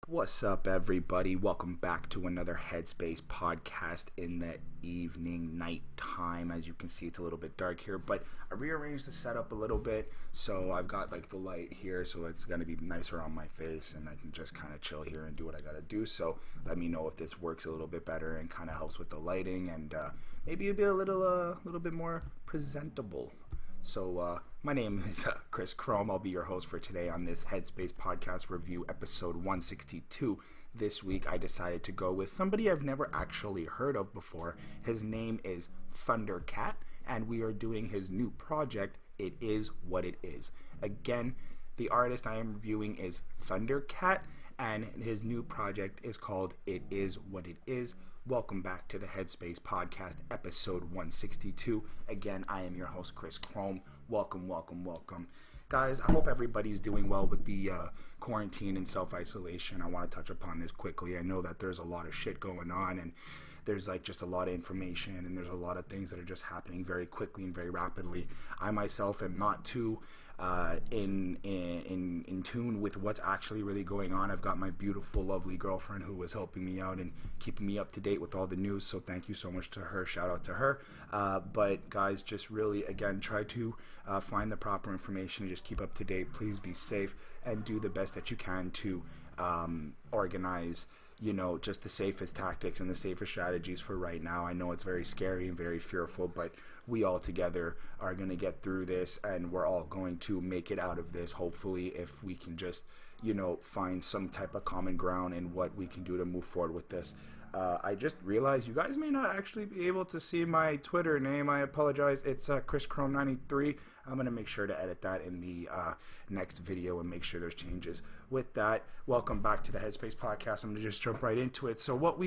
What's up, everybody? Welcome back to another Headspace podcast in the evening, night time. As you can see, it's a little bit dark here, but I rearranged the setup a little bit, so I've got like the light here, so it's going to be nicer on my face, and I can just kind of chill here and do what I got to do. So let me know if this works a little bit better and kind of helps with the lighting, and maybe it'll be a little bit more presentable. So my name is Chris Chrome. I'll be your host for today on this Headspace Podcast Review, episode 162. This week I decided to go with somebody I've never actually heard of before. His name is Thundercat, and we are doing his new project, It Is What It Is. Again, the artist I am reviewing is Thundercat, and his new project is called It Is What It Is. Welcome back to the Headspace Podcast, episode 162. Again, I am your host, Chris Chrome. Welcome. Guys, I hope everybody's doing well with the quarantine and self-isolation. I want to touch upon this quickly. I know that there's a lot of shit going on, and there's like just a lot of information, and there's a lot of things that are just happening very quickly and very rapidly. I myself am not too in tune with what's actually really going on. I've got my beautiful, lovely girlfriend who was helping me out and keeping me up to date with all the news, so thank you so much to her. Shout out to her. But guys, just really, again, try to find the proper information and just keep up to date. Please be safe and do the best that you can to organize, just the safest tactics and the safest strategies for right now. I know it's very scary and very fearful, but we all together are going to get through this, and we're all going to make it out of this, hopefully, if we can just, find some type of common ground in what we can do to move forward with this. I just realized you guys may not actually be able to see my Twitter name. I apologize. It's Chris Chrome 93. I'm going to make sure to edit that in the next video and make sure there's changes. With that, welcome back to the Headspace Podcast. I'm going to just jump right into it. So what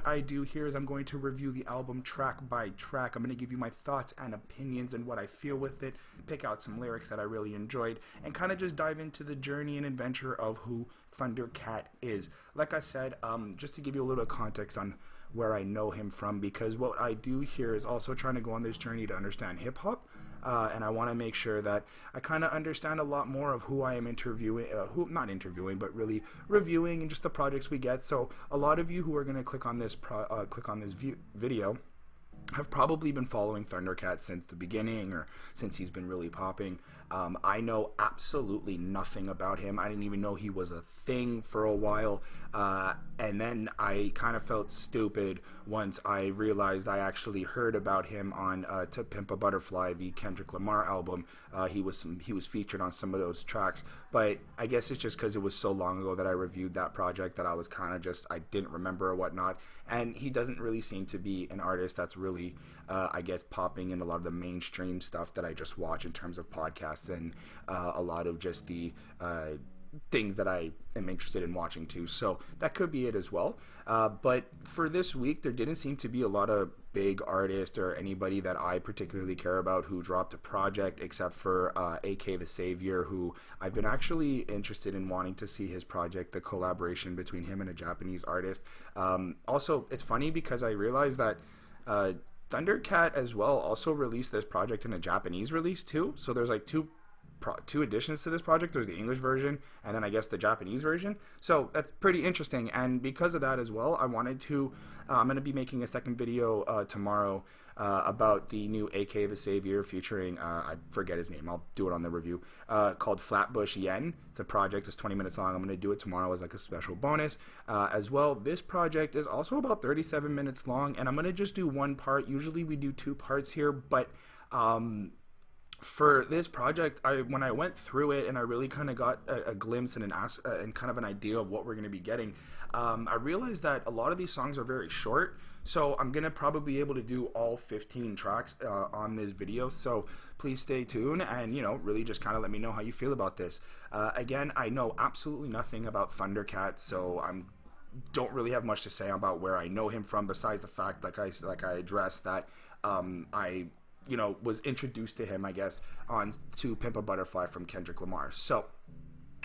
I do here is I'm going to review the album track by track. I'm going to give you my thoughts and opinions and what I feel with it, pick out some lyrics that I really enjoyed, and kind of just dive into the journey and adventure of who Thundercat is. Like I said, just to give you a little context on where I know him from, because what I do here is also trying to go on this journey to understand hip-hop, and I want to make sure that I kind of understand a lot more of who I am but really reviewing, and just the projects we get. So a lot of you who are going to click on this video have probably been following Thundercat since the beginning, or since he's been really popping. I know absolutely nothing about him. I didn't even know he was a thing for a while, and then I kind of felt stupid once I realized I actually heard about him on To Pimp a Butterfly, the Kendrick Lamar album. He was featured on some of those tracks, but I guess it's just because it was so long ago that I reviewed that project that I was kind of just, I didn't remember or whatnot. And he doesn't really seem to be an artist that's really popping in a lot of the mainstream stuff that I just watch in terms of podcasts, and a lot of just the things that I am interested in watching too. So that could be it as well. But for this week, there didn't seem to be a lot of big artists or anybody that I particularly care about who dropped a project, except for AK the Savior, who I've been actually interested in wanting to see his project, the collaboration between him and a Japanese artist. Also, it's funny because I realized that Thundercat as well also released this project in a Japanese release too. So there's like two additions to this project. There's the English version and then I guess the Japanese version. So that's pretty interesting. And because of that as well, I wanted to, I'm going to be making a second video tomorrow about the new AK the Savior featuring, I forget his name, I'll do it on the review, called Flatbush Yen. It's a project, it's 20 minutes long. I'm going to do it tomorrow as like a special bonus. As well, this project is also about 37 minutes long, and I'm going to just do one part. Usually we do two parts here, but for this project, when I went through it and I really kind of got a glimpse and kind of an idea of what we're going to be getting, I realized that a lot of these songs are very short, so I'm going to probably be able to do all 15 tracks on this video, so please stay tuned and, really just kind of let me know how you feel about this. Again, I know absolutely nothing about Thundercat, so don't really have much to say about where I know him from, besides the fact, like I addressed, that I was introduced to him, I guess, on To Pimp a Butterfly from Kendrick Lamar. So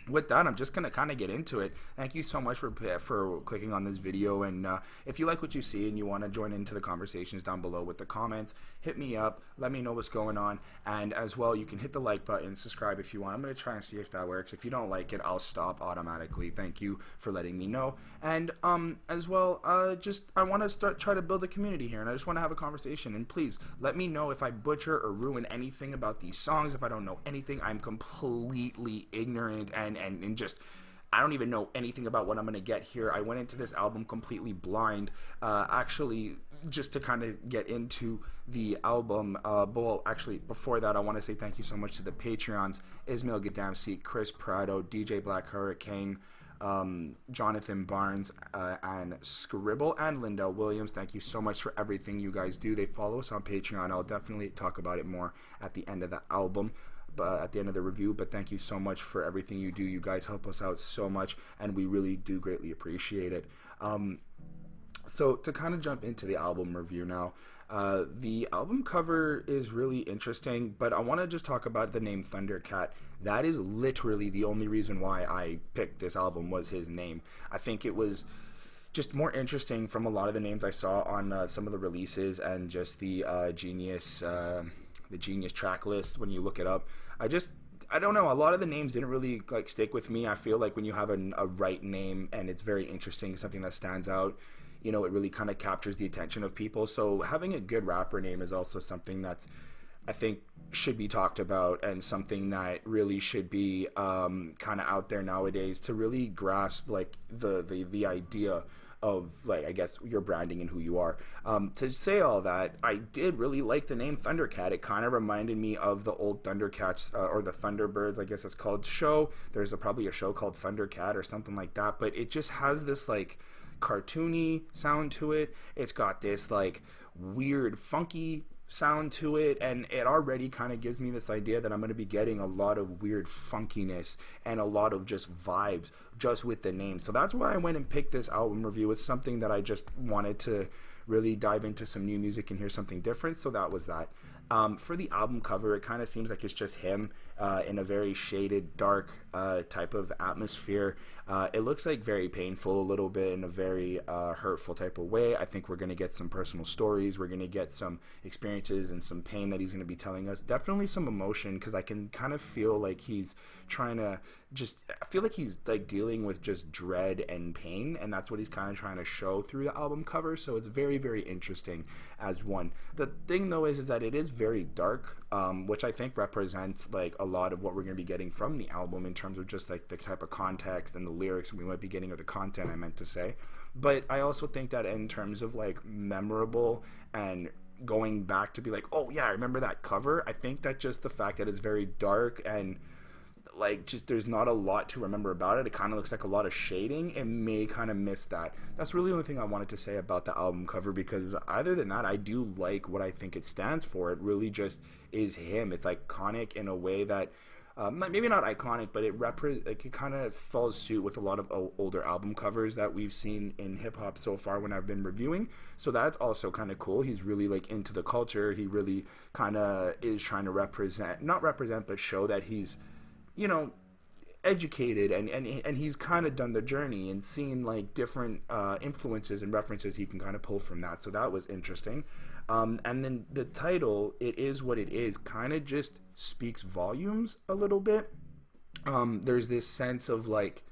with that, I'm just going to kind of get into it. Thank you so much for clicking on this video, and if you like what you see and you want to join into the conversations down below with the comments, hit me up, let me know what's going on, and as well, you can hit the like button, subscribe if you want. I'm going to try and see if that works. If you don't like it, I'll stop automatically. Thank you for letting me know. And as well, I want to try to build a community here, and I just want to have a conversation, and please let me know if I butcher or ruin anything about these songs. If I don't know anything, I'm completely ignorant and just I don't even know anything about what I'm going to get here. I went into this album completely blind, actually, just to kind of get into the album. Well, actually, before that, I want to say thank you so much to the Patreons, Ismail Gadamsi, Chris Prado, DJ Black Hurricane, Jonathan Barnes, and Scribble, and Linda Williams. Thank you so much for everything you guys do. They follow us on Patreon. I'll definitely talk about it more at the end of the album, at the end of the review, but thank you so much for everything you do. You guys help us out so much, and we really do greatly appreciate it. So to kind of jump into the album review now, the album cover is really interesting, but I want to just talk about the name Thundercat. That is literally the only reason why I picked this album, was his name. I think it was just more interesting from a lot of the names I saw on some of the releases, and just the Genius track list when you look it up. I don't know, a lot of the names didn't really like stick with me. I feel like when you have a right name and it's very interesting, something that stands out, you know, it really kind of captures the attention of people. So having a good rapper name is also something that's, I think, should be talked about, and something that really should be kind of out there nowadays to really grasp like the idea of, like, I guess, your branding and who you are. To say all that, I did really like the name Thundercat. It kind of reminded me of the old Thundercats, or the Thunderbirds, I guess it's called, show. There's probably a show called Thundercat or something like that, but it just has this like cartoony sound to it. It's got this like weird funky sound to it, and it already kind of gives me this idea that I'm going to be getting a lot of weird funkiness and a lot of just vibes just with the name. So that's why I went and picked this album review. It's something that I just wanted to really dive into some new music and hear something different, so that was that. For the album cover, it kind of seems like it's just him in a very shaded, dark type of atmosphere. It looks like very painful a little bit, in a very hurtful type of way. I think we're going to get some personal stories. We're going to get some experiences and some pain that he's going to be telling us. Definitely some emotion, because I can kind of feel like he's trying to I feel like he's like dealing with just dread and pain, and that's what he's kind of trying to show through the album cover. So it's very, very interesting as one. The thing though is that it is very dark, which I think represents like a lot of what we're going to be getting from the album in terms of just like the type of context and the lyrics we might be getting, or the content I meant to say. But I also think that in terms of like memorable and going back to be like, oh yeah, I remember that cover, I think that just the fact that it's very dark and like just there's not a lot to remember about it, it kind of looks like a lot of shading, and may kind of miss that. That's really the only thing I wanted to say about the album cover, because other than that, I do like what I think it stands for. It really just is him. It's iconic in a way that maybe not iconic, but it kind of falls suit with a lot of older album covers that we've seen in hip-hop so far when I've been reviewing. So that's also kind of cool. He's really like into the culture. He really kind of is trying to not represent, but show that he's, you know, educated, and he's kind of done the journey and seen like different influences and references he can kind of pull from that. So that was interesting. And then the title, It Is What It Is, kind of just speaks volumes a little bit. There's this sense of like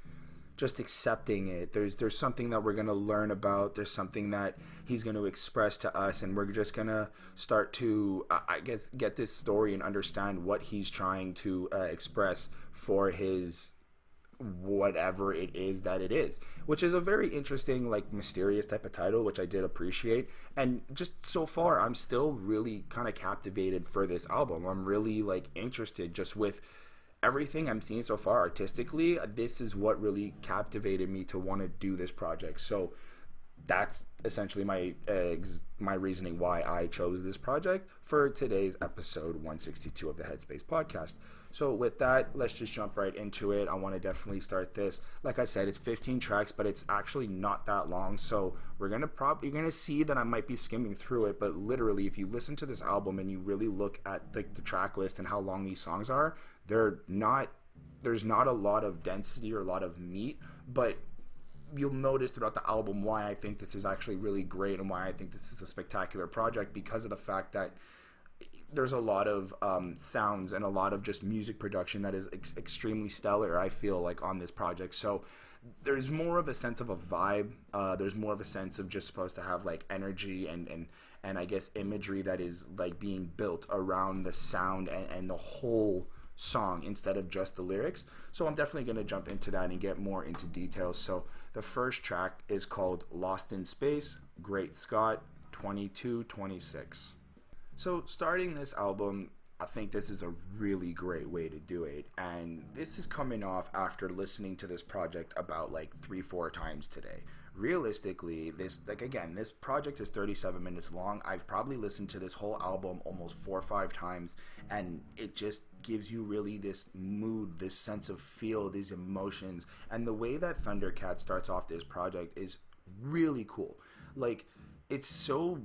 just accepting it. There's something that we're going to learn about. There's something that he's going to express to us, and we're just going to start to, I guess, get this story and understand what he's trying to express for his whatever it is that it is, which is a very interesting, like, mysterious type of title, which I did appreciate. And just so far, I'm still really kind of captivated for this album. I'm really like interested just with everything I'm seeing so far artistically. This is what really captivated me to want to do this project. So that's essentially my reasoning why I chose this project for today's episode 162 of the Headspace podcast. So with that, let's just jump right into it. I want to definitely start this. Like I said, it's 15 tracks, but it's actually not that long. So you're gonna see that I might be skimming through it, but literally, if you listen to this album and you really look at the track list and how long these songs are, they're not there's not a lot of density or a lot of meat, but you'll notice throughout the album why I think this is actually really great and why I think this is a spectacular project, because of the fact that there's a lot of sounds and a lot of just music production that is extremely stellar, I feel like, on this project. So there's more of a sense of a vibe. There's more of a sense of just supposed to have like energy and I guess imagery that is like being built around the sound and the whole song instead of just the lyrics. So I'm definitely going to jump into that and get more into details. So the first track is called Lost in Space, Great Scott, 2226. So starting this album, I think this is a really great way to do it, and this is coming off after listening to this project about like 3-4 times today. Realistically, this project is 37 minutes long. I've probably listened to this whole album almost 4 or 5 times, and it just gives you really this mood, this sense of feel, these emotions. And the way that Thundercat starts off this project is really cool. Like, it's so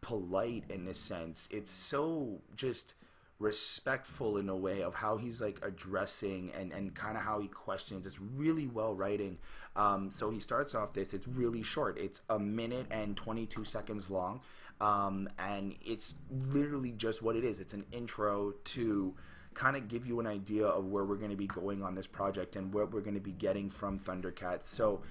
polite in a sense. It's so just respectful in a way of how he's like addressing and kind of how he questions. It's really well writing. So he starts off this, it's really short. It's 1 minute and 22 seconds long. And it's literally just what it is. It's an intro to kind of give you an idea of where we're going to be going on this project and what we're going to be getting from Thundercat. So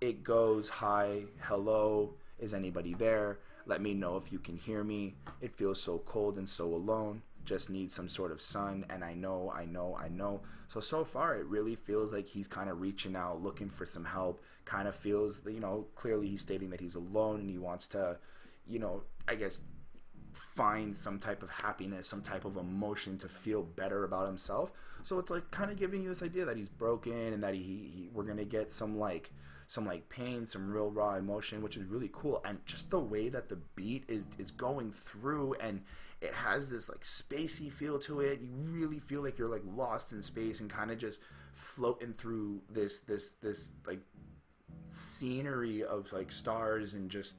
it goes, hi, hello, is anybody there? Let me know if you can hear me. It feels so cold and so alone. Just need some sort of sun. And I know. So far, it really feels like he's kind of reaching out, looking for some help. Kind of feels, clearly he's stating that he's alone and he wants to, I guess, find some type of happiness, some type of emotion to feel better about himself. So it's like kind of giving you this idea that he's broken and that we're going to get some pain, some real raw emotion, which is really cool. And just the way that the beat is going through, and it has this like spacey feel to it. You really feel like you're like lost in space and kind of just floating through this like scenery of like stars and just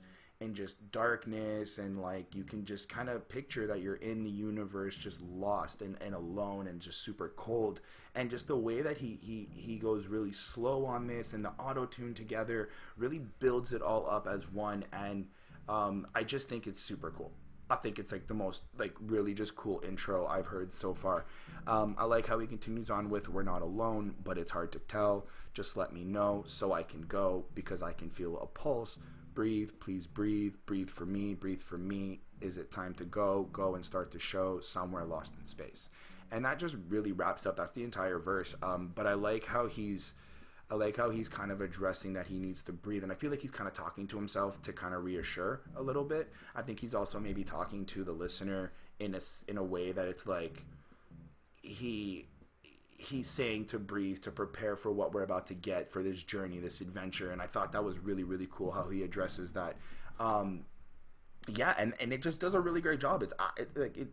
darkness, and like you can just kind of picture that you're in the universe, just lost and alone and just super cold. And just the way that he goes really slow on this, and the auto tune together really builds it all up as one. And I just think it's super cool. I think it's like the most like really just cool intro I've heard so far. I like how he continues on with, we're not alone, but it's hard to tell. Just let me know so I can go, because I can feel a pulse. Breathe, please breathe. Breathe for me, breathe for me. Is it time to go? Go and start to show somewhere lost in space. And that just really wraps up. That's the entire verse. But I like how he's kind of addressing that he needs to breathe, and I feel like he's kind of talking to himself to kind of reassure a little bit. I think he's also maybe talking to the listener in a way that it's like he's saying to breathe, to prepare for what we're about to get, for this journey, this adventure. And I thought that was really, really cool how he addresses that. And it just does a really great job.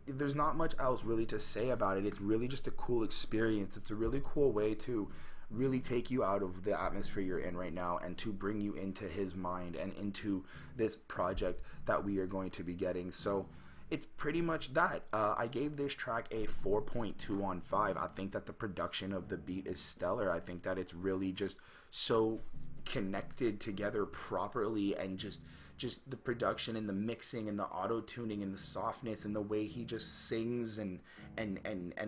There's not much else really to say about it. It's really just a cool experience. It's a really cool way to really take you out of the atmosphere you're in right now and to bring you into his mind and into this project that we are going to be getting. So it's pretty much that. I gave this track a 4.2 on 5. I think that the production of the beat is stellar. I think that it's really just so connected together properly, and just the production and the mixing and the auto tuning and the softness and the way he just sings and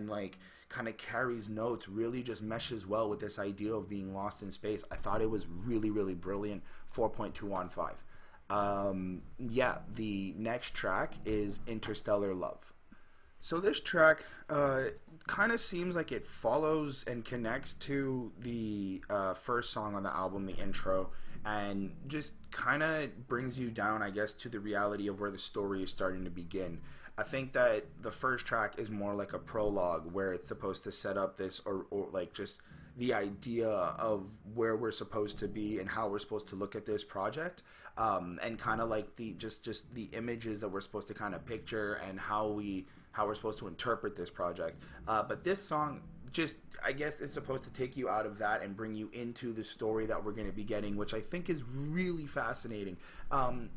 like kind of carries notes really just meshes well with this idea of being lost in space. I thought it was really, really brilliant. 4.2 on 5. The next track is Interstellar Love. So this track kind of seems like it follows and connects to the first song on the album, the intro, and just kind of brings you down, I guess, to the reality of where the story is starting to begin. I think that the first track is more like a prologue, where it's supposed to set up this or like just the idea of where we're supposed to be and how we're supposed to look at this project, and kind of like the just the images that we're supposed to kind of picture and how we're supposed to interpret this project. But this song just, I guess, is supposed to take you out of that and bring you into the story that we're going to be getting, which I think is really fascinating.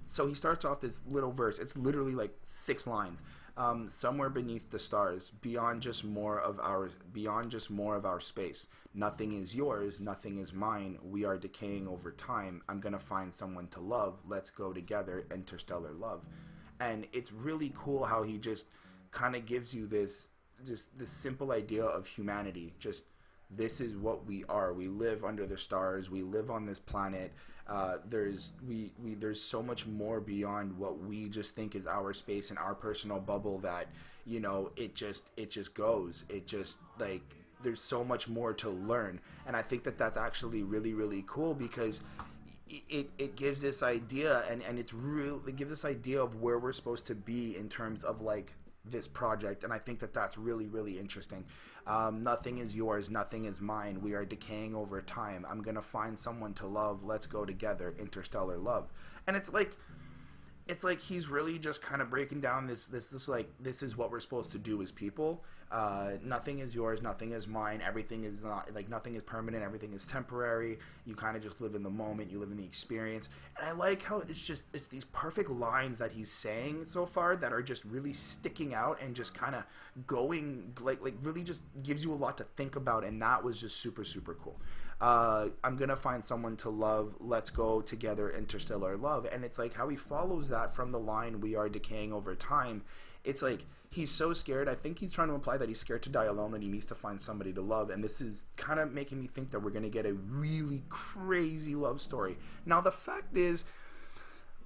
So he starts off this little verse. It's literally like 6 lines. Somewhere beneath the stars, beyond just more of our space. Nothing is yours, nothing is mine. We are decaying over time. I'm gonna find someone to love. Let's go together. Interstellar Love. And it's really cool how he just kind of gives you this simple idea of humanity. Just, this is what we are. We live under the stars. We live on this planet. There's so much more beyond what we just think is our space and our personal bubble, that, you know, it just goes. It just, like, there's so much more to learn. And I think that that's actually really, really cool, because it gives this idea, and it gives this idea of where we're supposed to be in terms of, like, this project. And I think that that's really, really interesting. Nothing is yours, nothing is mine. We are decaying over time. I'm gonna find someone to love. Let's go together. Interstellar Love. And it's like he's really just kind of breaking down this like, this is what we're supposed to do as people. Nothing is yours, nothing is mine. Everything is not, like, nothing is permanent, everything is temporary. You kind of just live in the moment, you live in the experience. And I like how it's these perfect lines that he's saying so far that are just really sticking out and just kind of going, like really just gives you a lot to think about. And that was just super, super cool. I'm gonna find someone to love. Let's go together. Interstellar Love. And it's like how he follows that from the line, we are decaying over time. It's like he's so scared. I think he's trying to imply that he's scared to die alone, that he needs to find somebody to love. And this is kind of making me think that we're going to get a really crazy love story. Now, the fact is,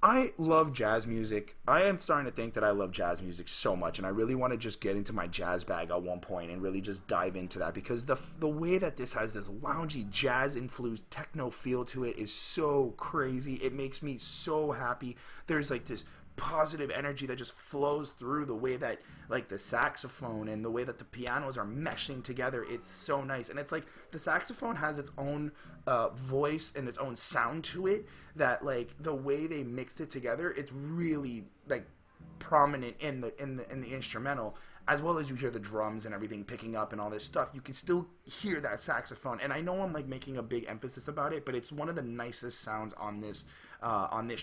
I love jazz music. I am starting to think that I love jazz music so much, and I really want to just get into my jazz bag at one point and really just dive into that, because the way that this has this loungy jazz-influenced techno feel to it is so crazy. It makes me so happy. There's like this positive energy that just flows through the way that, like, the saxophone and the way that the pianos are meshing together. It's so nice. And it's like the saxophone has its own voice and its own sound to it, that, like, the way they mixed it together, it's really, like, prominent in the instrumental, as well as you hear the drums and everything picking up and all this stuff. You can still hear that saxophone. And I know I'm, like, making a big emphasis about it, but it's one of the nicest sounds on this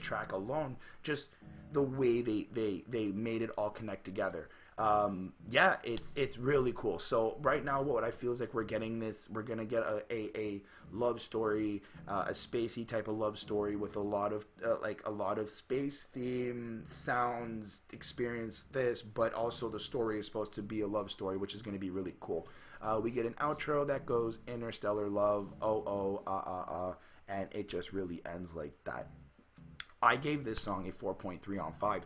track alone. Just the way they made it all connect together. Yeah, it's really cool. So right now, what I feel is like we're gonna get a love story, a spacey type of love story with a lot of space theme sounds experience this, but also the story is supposed to be a love story, which is going to be really cool. We get an outro that goes Interstellar Love, and it just really ends like that. I gave this song a 4.3 on 5.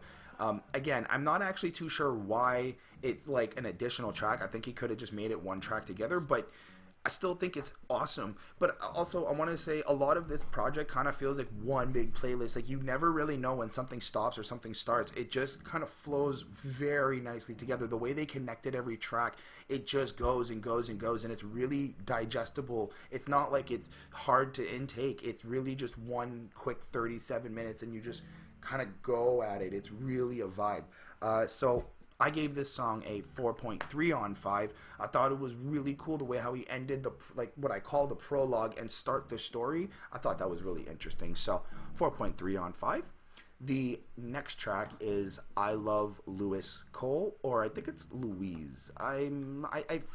Again, I'm not actually too sure why it's like an additional track. I think he could have just made it one track together, but I still think it's awesome. But also, I want to say a lot of this project kind of feels like one big playlist. Like, you never really know when something stops or something starts. It just kind of flows very nicely together. The way they connected every track, it just goes and goes and goes, and it's really digestible. It's not like it's hard to intake. It's really just one quick 37 minutes, and you just kind of go at it. It's really a vibe. So I gave this song a 4.3 on 5. I thought it was really cool the way how he ended what I call the prologue and start the story. I thought that was really interesting. So 4.3 on 5. The next track is I Love Louis Cole, or I think it's Louise. I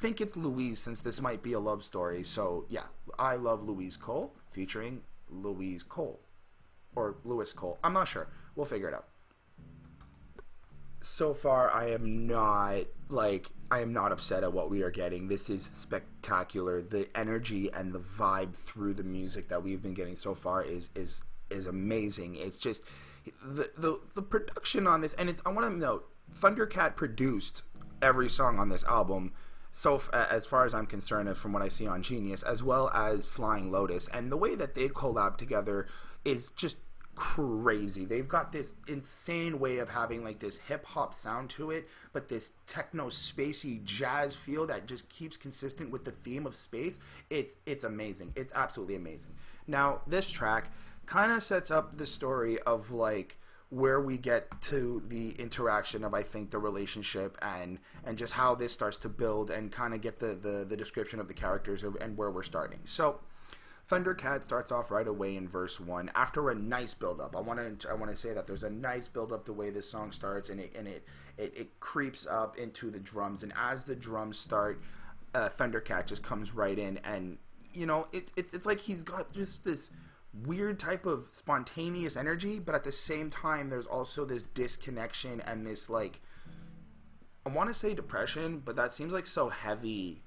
think it's Louise, since this might be a love story. So yeah, I Love Louise Cole featuring Louise Cole, or Louis Cole. I'm not sure. We'll figure it out. So far, I am not upset at what we are getting. This is spectacular. The energy and the vibe through the music that we've been getting so far is amazing. It's just the production on this, and I want to note, Thundercat produced every song on this album. So as far as I'm concerned, and from what I see on Genius, as well as Flying Lotus, and the way that they collab together is just crazy. They've got this insane way of having like this hip hop sound to it, but this techno spacey jazz feel that just keeps consistent with the theme of space. It's amazing. It's absolutely amazing. Now, this track kind of sets up the story of like where we get to the interaction of, I think, the relationship and just how this starts to build, and kind of get the description of the characters and where we're starting. So Thundercat starts off right away in verse 1 after a nice build-up. I want to say that there's a nice build-up the way this song starts, and it creeps up into the drums, and as the drums start, Thundercat just comes right in, and you know, it's like he's got just this weird type of spontaneous energy, but at the same time there's also this disconnection and this, like, I want to say depression, but that seems like so heavy.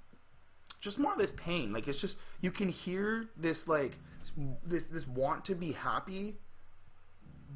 Just more of this pain. Like, it's just, you can hear this, like, this want to be happy,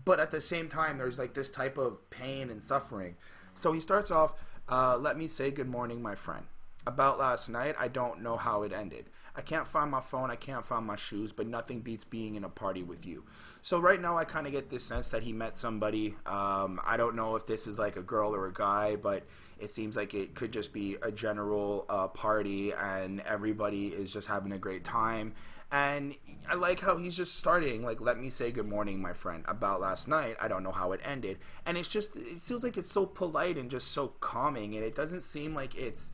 but at the same time there's like this type of pain and suffering. So he starts off, let me say good morning, my friend. About last night, I don't know how it ended. I can't find my phone, I can't find my shoes, but nothing beats being in a party with you. So right now I kind of get this sense that he met somebody. I don't know if this is like a girl or a guy, but it seems like it could just be a general party, and everybody is just having a great time. And I like how he's just starting, like, let me say good morning, my friend. About last night, I don't know how it ended. And it's just, it feels like it's so polite and just so calming, and it doesn't seem like it's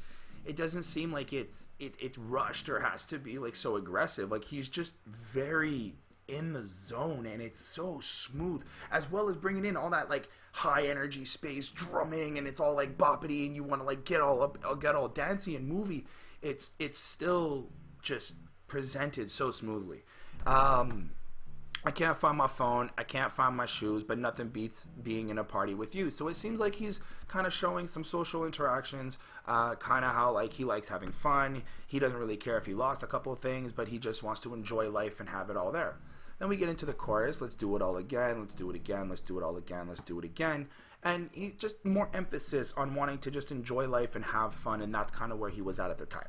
rushed or has to be like so aggressive. Like, he's just very in the zone, and it's so smooth, as well as bringing in all that like high energy space drumming, and it's all like boppity, and you want to like get all up, get all dancey and movie. It's still just presented so smoothly. I can't find my phone, I can't find my shoes, but nothing beats being in a party with you. So it seems like he's kind of showing some social interactions, kind of how like he likes having fun. He doesn't really care if he lost a couple of things, but he just wants to enjoy life and have it all there. Then we get into the chorus, let's do it all again, let's do it again, let's do it all again, let's do it again. And he just more emphasis on wanting to just enjoy life and have fun, and that's kind of where he was at the time.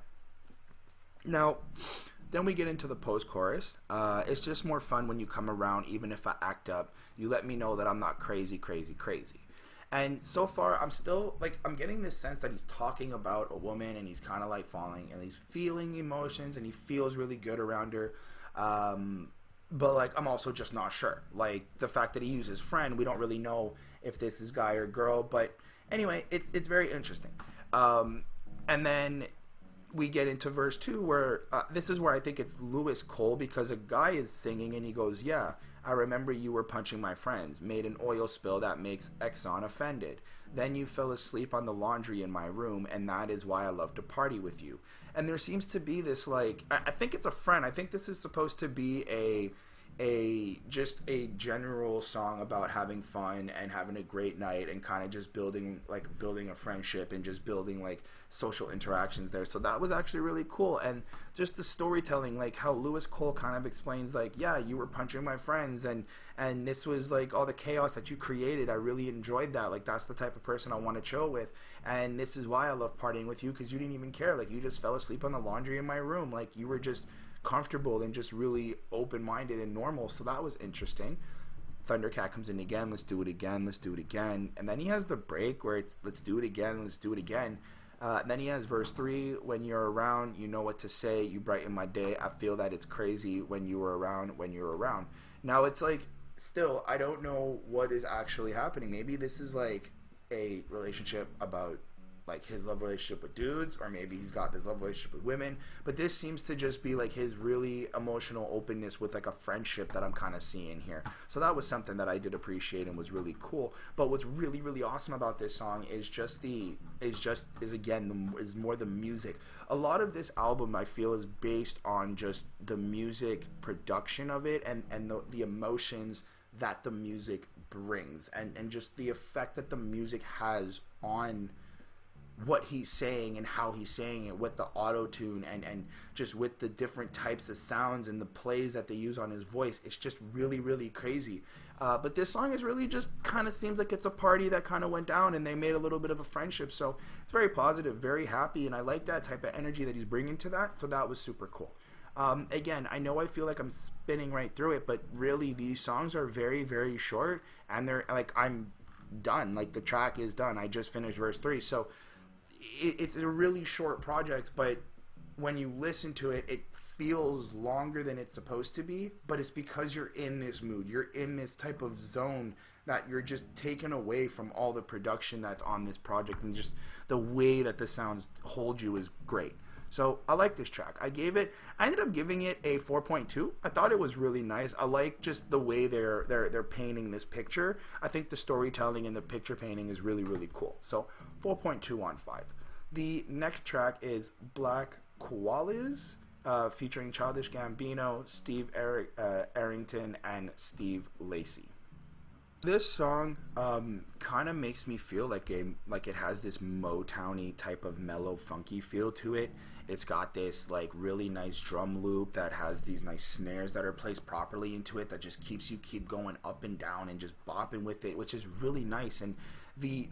Now, then we get into the post-chorus. It's just more fun when you come around, even if I act up. You let me know that I'm not crazy, crazy, crazy. And so far, I'm still, like, I'm getting this sense that he's talking about a woman, and he's kind of, like, falling, and he's feeling emotions, and he feels really good around her. But, like, I'm also just not sure. Like, the fact that he uses friend, we don't really know if this is guy or girl. But anyway, it's very interesting. And then we get into verse 2 where this is where I think it's Lewis Cole, because a guy is singing and he goes, yeah, I remember you were punching my friends, made an oil spill that makes Exxon offended. Then you fell asleep on the laundry in my room, and that is why I love to party with you. And there seems to be this, like, I think it's a friend. I think this is supposed to be just a general song about having fun and having a great night, and kind of just building a friendship and just building like social interactions there. So that was actually really cool. And just the storytelling, like how Lewis Cole kind of explains, like, yeah, you were punching my friends, and this was like all the chaos that you created. I really enjoyed that. Like, that's the type of person I want to chill with, and this is why I love partying with you, because you didn't even care. Like, you just fell asleep on the laundry in my room. Like, you were just comfortable and just really open-minded and normal. So that was interesting. Thundercat comes in again, let's do it again, let's do it again. And then he has the break where it's let's do it again, let's do it again. And then he has verse 3, when you're around, you know what to say, you brighten my day, I feel that it's crazy when you were around, when you're around. Now it's like, still, I don't know what is actually happening. Maybe this is like a relationship about like his love relationship with dudes, or maybe he's got this love relationship with women, but this seems to just be like his really emotional openness with like a friendship that I'm kind of seeing here. So that was something that I did appreciate and was really cool. But what's really, really awesome about this song is more the music. A lot of this album I feel is based on just the music production of it, and the emotions that the music brings, and just the effect that the music has on what he's saying and how he's saying it, with the auto-tune and just with the different types of sounds and the plays that they use on his voice. It's just really, really crazy. But this song is really just kind of seems like it's a party that kind of went down, and they made a little bit of a friendship. So it's very positive, very happy, and I like that type of energy that he's bringing to that. So that was super cool. Again, I know I feel like I'm spinning right through it, but really these songs are very, very short, and they're like, I'm done. Like, the track is done. I just finished verse 3. So it's a really short project, but when you listen to it, it feels longer than it's supposed to be, but it's because you're in this mood, you're in this type of zone, that you're just taken away from all the production that's on this project, and just the way that the sounds hold you is great. So I like this track. I ended up giving it a 4.2. I thought it was really nice. I like just the way they're painting this picture. I think the storytelling and the picture painting is really, really cool. So 4.2 on 5. The next track is Black Qualls, featuring Childish, Gambino, Steve Arrington, and Steve Lacy. This song kind of makes me feel like it has this Motown-y type of mellow, funky feel to it. It's got this like really nice drum loop that has these nice snares that are placed properly into it that just keep going up and down and just bopping with it, which is really nice. And the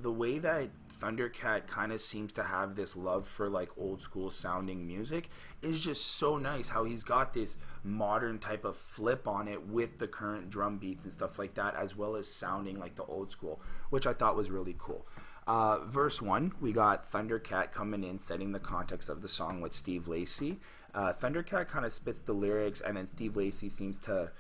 way that Thundercat kind of seems to have this love for like old school sounding music is just so nice. How he's got this modern type of flip on it with the current drum beats and stuff like that, as well as sounding like the old school, which I thought was really cool. Verse 1, we got Thundercat coming in, setting the context of the song with Steve Lacy. Thundercat kind of spits the lyrics, and then Steve Lacy seems to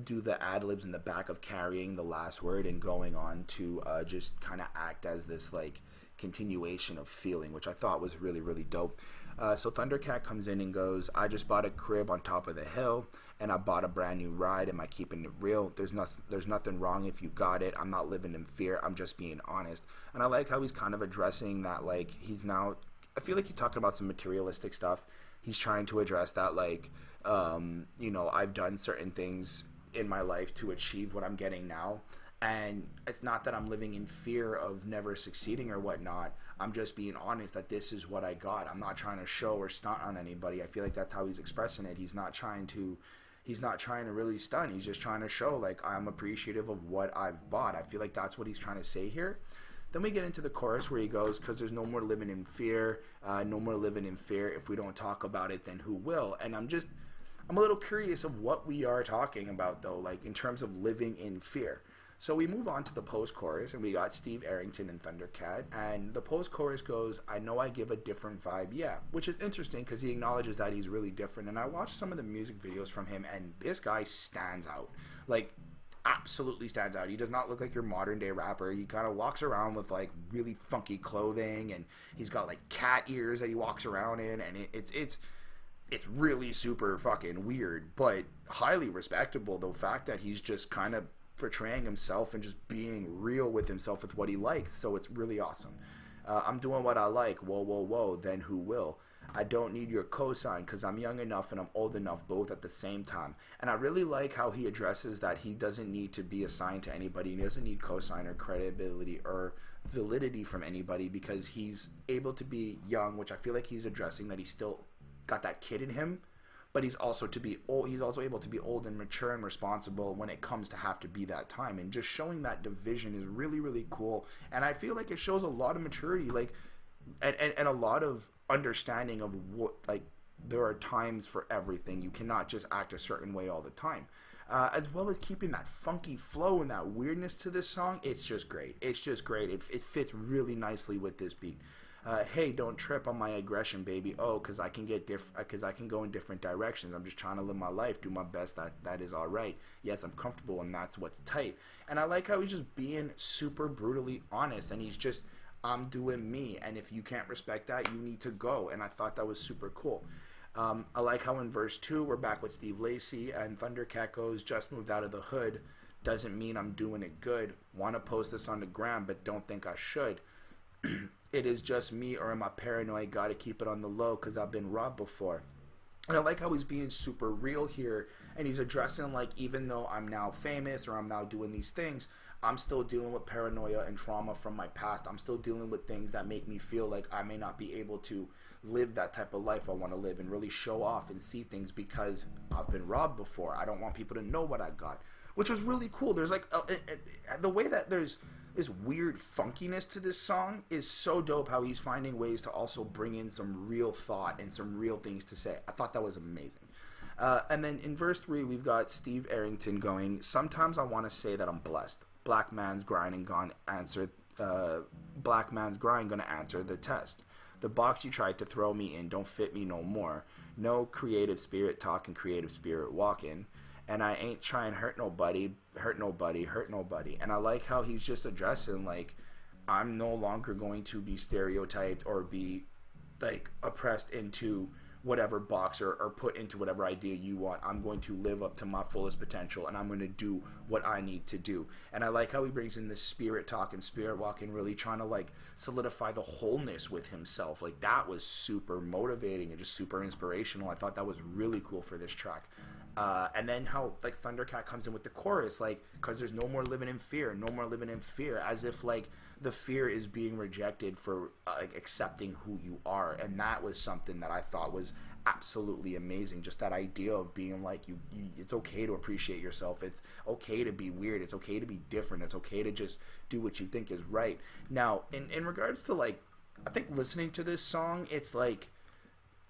do the ad-libs in the back of carrying the last word and going on to just kind of act as this like continuation of feeling, which I thought was really, really dope. So Thundercat comes in and goes, I just bought a crib on top of the hill, and I bought a brand new ride. Am I keeping it real? There's nothing wrong if you got it. I'm not living in fear. I'm just being honest. And I like how he's kind of addressing that, like, he's now, I feel like he's talking about some materialistic stuff. He's trying to address that, like, I've done certain things in my life to achieve what I'm getting now. And it's not that I'm living in fear of never succeeding or whatnot. I'm just being honest that this is what I got. I'm not trying to show or stunt on anybody. I feel like that's how he's expressing it. He's not trying to really stunt. He's just trying to show, like, I'm appreciative of what I've bought. I feel like that's what he's trying to say here. Then we get into the chorus where he goes, because there's no more living in fear. No more living in fear. If we don't talk about it, then who will? And I'm a little curious of what we are talking about, though, like in terms of living in fear. So we move on to the post-chorus, and we got Steve Arrington and Thundercat, and the post-chorus goes, I know I give a different vibe, yeah, which is interesting because he acknowledges that he's really different, and I watched some of the music videos from him, and this guy stands out, like, absolutely stands out. He does not look like your modern-day rapper. He kind of walks around with, like, really funky clothing, and he's got, like, cat ears that he walks around in, and it's really super fucking weird, but highly respectable, the fact that he's just kind of portraying himself and just being real with himself with what he likes. So it's really awesome. I'm doing what I like. Whoa, whoa, whoa. Then who will? I don't need your cosign because I'm young enough and I'm old enough both at the same time. And I really like how he addresses that he doesn't need to be assigned to anybody. He doesn't need cosign or credibility or validity from anybody because he's able to be young, which I feel like he's addressing that he's still got that kid in him. But he's also able to be old and mature and responsible when it comes to have to be that time. And just showing that division is really, really cool. And I feel like it shows a lot of maturity, like, and a lot of understanding of what, like, there are times for everything. You cannot just act a certain way all the time. As well as keeping that funky flow and that weirdness to this song. It's just great. It's just great. It fits really nicely with this beat. Hey, don't trip on my aggression, baby. Oh, because I can go in different directions. I'm just trying to live my life, do my best. That is all right. Yes, I'm comfortable, and that's what's tight. And I like how he's just being super brutally honest, and he's just, I'm doing me, and if you can't respect that, you need to go. And I thought that was super cool. I like how in verse 2, we're back with Steve Lacy, and Thundercat goes, just moved out of the hood. Doesn't mean I'm doing it good. Want to post this on the gram, but don't think I should. It is just me, or am I paranoid? Gotta keep it on the low because I've been robbed before. And I like how he's being super real here, and he's addressing, like, even though I'm now famous or I'm now doing these things, I'm still dealing with paranoia and trauma from my past. I'm still dealing with things that make me feel like I may not be able to live that type of life I want to live and really show off and see things because I've been robbed before. I don't want people to know what I got, which was really cool. There's like the way that there's this weird funkiness to this song is so dope, how he's finding ways to also bring in some real thought and some real things to say. I thought that was amazing. And then in verse 3, we've got Steve Arrington going, sometimes I want to say that I'm blessed. Black man's grind gonna answer the test. The box you tried to throw me in don't fit me no more. No creative spirit talking, creative spirit walking. And I ain't trying to hurt nobody. And I like how he's just addressing, like, I'm no longer going to be stereotyped or be like oppressed into whatever box or put into whatever idea you want. I'm going to live up to my fullest potential, and I'm going to do what I need to do. And I like how he brings in this spirit talk and spirit walk, and really trying to like solidify the wholeness with himself. Like that was super motivating and just super inspirational. I thought that was really cool for this track. And then how like Thundercat comes in with the chorus, like, because there's no more living in fear, no more living in fear, as if like the fear is being rejected for like accepting who you are. And that was something that I thought was absolutely amazing. Just that idea of being like, you it's okay to appreciate yourself. It's okay to be weird. It's okay to be different. It's okay to just do what you think is right. Now, in regards to like, I think listening to this song, it's like,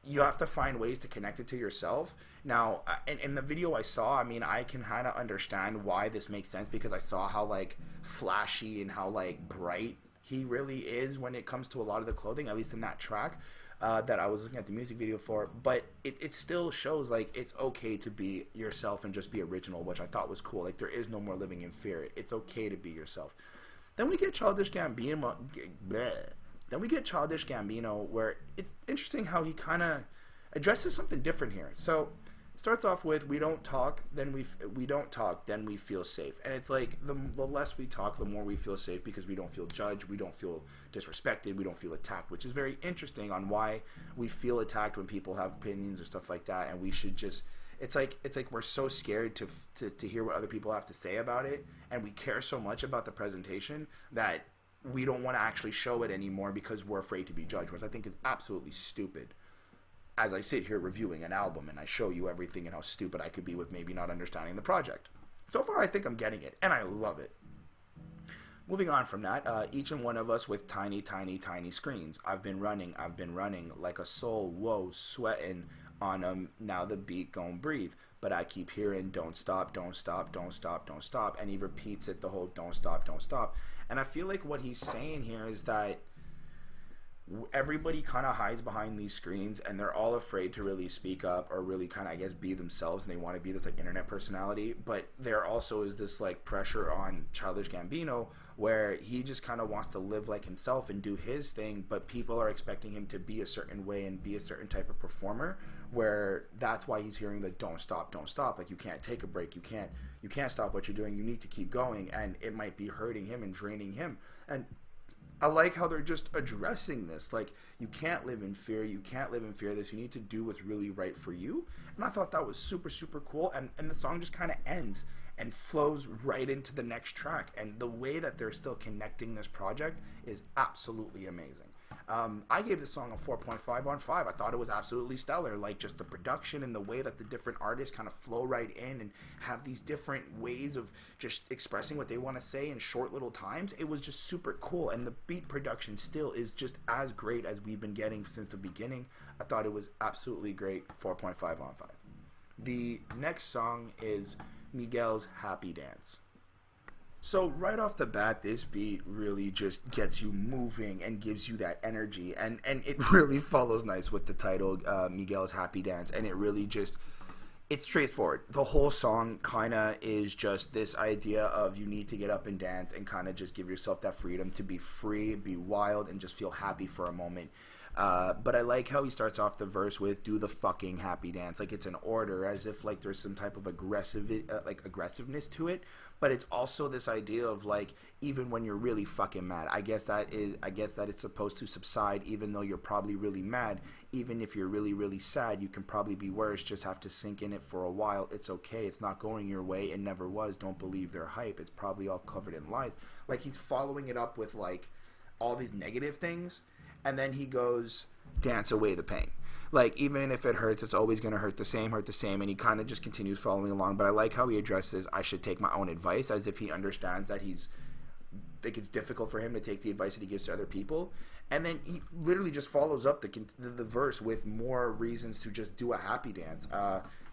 you have to find ways to connect it to yourself. Now, in the video I saw, I mean, I can kind of understand why this makes sense, because I saw how, like, flashy and how, like, bright he really is when it comes to a lot of the clothing, at least in that track that I was looking at the music video for. But it still shows, like, it's okay to be yourself and just be original, which I thought was cool. Like, there is no more living in fear. It's okay to be yourself. Then we get Childish Gambino. Then we get Childish Gambino, where it's interesting how he kind of addresses something different here. So starts off with, we don't talk, then we don't talk, then we feel safe. And it's like the less we talk, the more we feel safe, because we don't feel judged, we don't feel disrespected, we don't feel attacked, which is very interesting on why we feel attacked when people have opinions or stuff like that. And we should just, it's like we're so scared to hear what other people have to say about it, and we care so much about the presentation that we don't want to actually show it anymore because we're afraid to be judged, which I think is absolutely stupid. As I sit here reviewing an album and I show you everything and how stupid I could be with maybe not understanding the project. So far, I think I'm getting it, and I love it. Moving on from that, each and one of us with tiny, tiny, tiny screens. I've been running like a soul, whoa, sweating on 'em. Now the beat gon' breathe. But I keep hearing, don't stop, don't stop, don't stop, don't stop. And he repeats it the whole don't stop, don't stop. And I feel like what he's saying here is that everybody kind of hides behind these screens, and they're all afraid to really speak up or really kind of, I guess, be themselves, and they want to be this like internet personality. But there also is this like pressure on Childish Gambino, where he just kind of wants to live like himself and do his thing, but people are expecting him to be a certain way and be a certain type of performer, where that's why he's hearing the don't stop, don't stop. Like, you can't take a break, you can't stop what you're doing, you need to keep going, and it might be hurting him and draining him. And I like how they're just addressing this. Like, you can't live in fear. You can't live in fear of this. You need to do what's really right for you. And I thought that was super, super cool. And the song just kind of ends and flows right into the next track. And the way that they're still connecting this project is absolutely amazing. I gave this song a 4.5 on 5. I thought it was absolutely stellar. Like, just the production and the way that the different artists kind of flow right in and have these different ways of just expressing what they want to say in short little times. It was just super cool. And the beat production still is just as great as we've been getting since the beginning. I thought it was absolutely great. 4.5 on 5. The next song is Miguel's Happy Dance. So right off the bat, this beat really just gets you moving and gives you that energy, and it really follows nice with the title, Miguel's Happy Dance, and it really just, it's straightforward. The whole song kind of is just this idea of you need to get up and dance and kind of just give yourself that freedom to be free, be wild, and just feel happy for a moment. But I like how he starts off the verse with "do the fucking happy dance," like it's an order, as if like there's some type of aggressiveness to it. But it's also this idea of like, even when you're really fucking mad, I guess that it's supposed to subside, even though you're probably really mad. Even if you're really, really sad, you can probably be worse. Just have to sink in it for a while. It's okay. It's not going your way. It never was. Don't believe their hype. It's probably all covered in lies. Like, he's following it up with like all these negative things, and then he goes, dance away the pain. Like, even if it hurts, it's always going to hurt the same, and he kind of just continues following along. But I like how he addresses, I should take my own advice, as if he understands that like, it's difficult for him to take the advice that he gives to other people. And then he literally just follows up the verse with more reasons to just do a happy dance.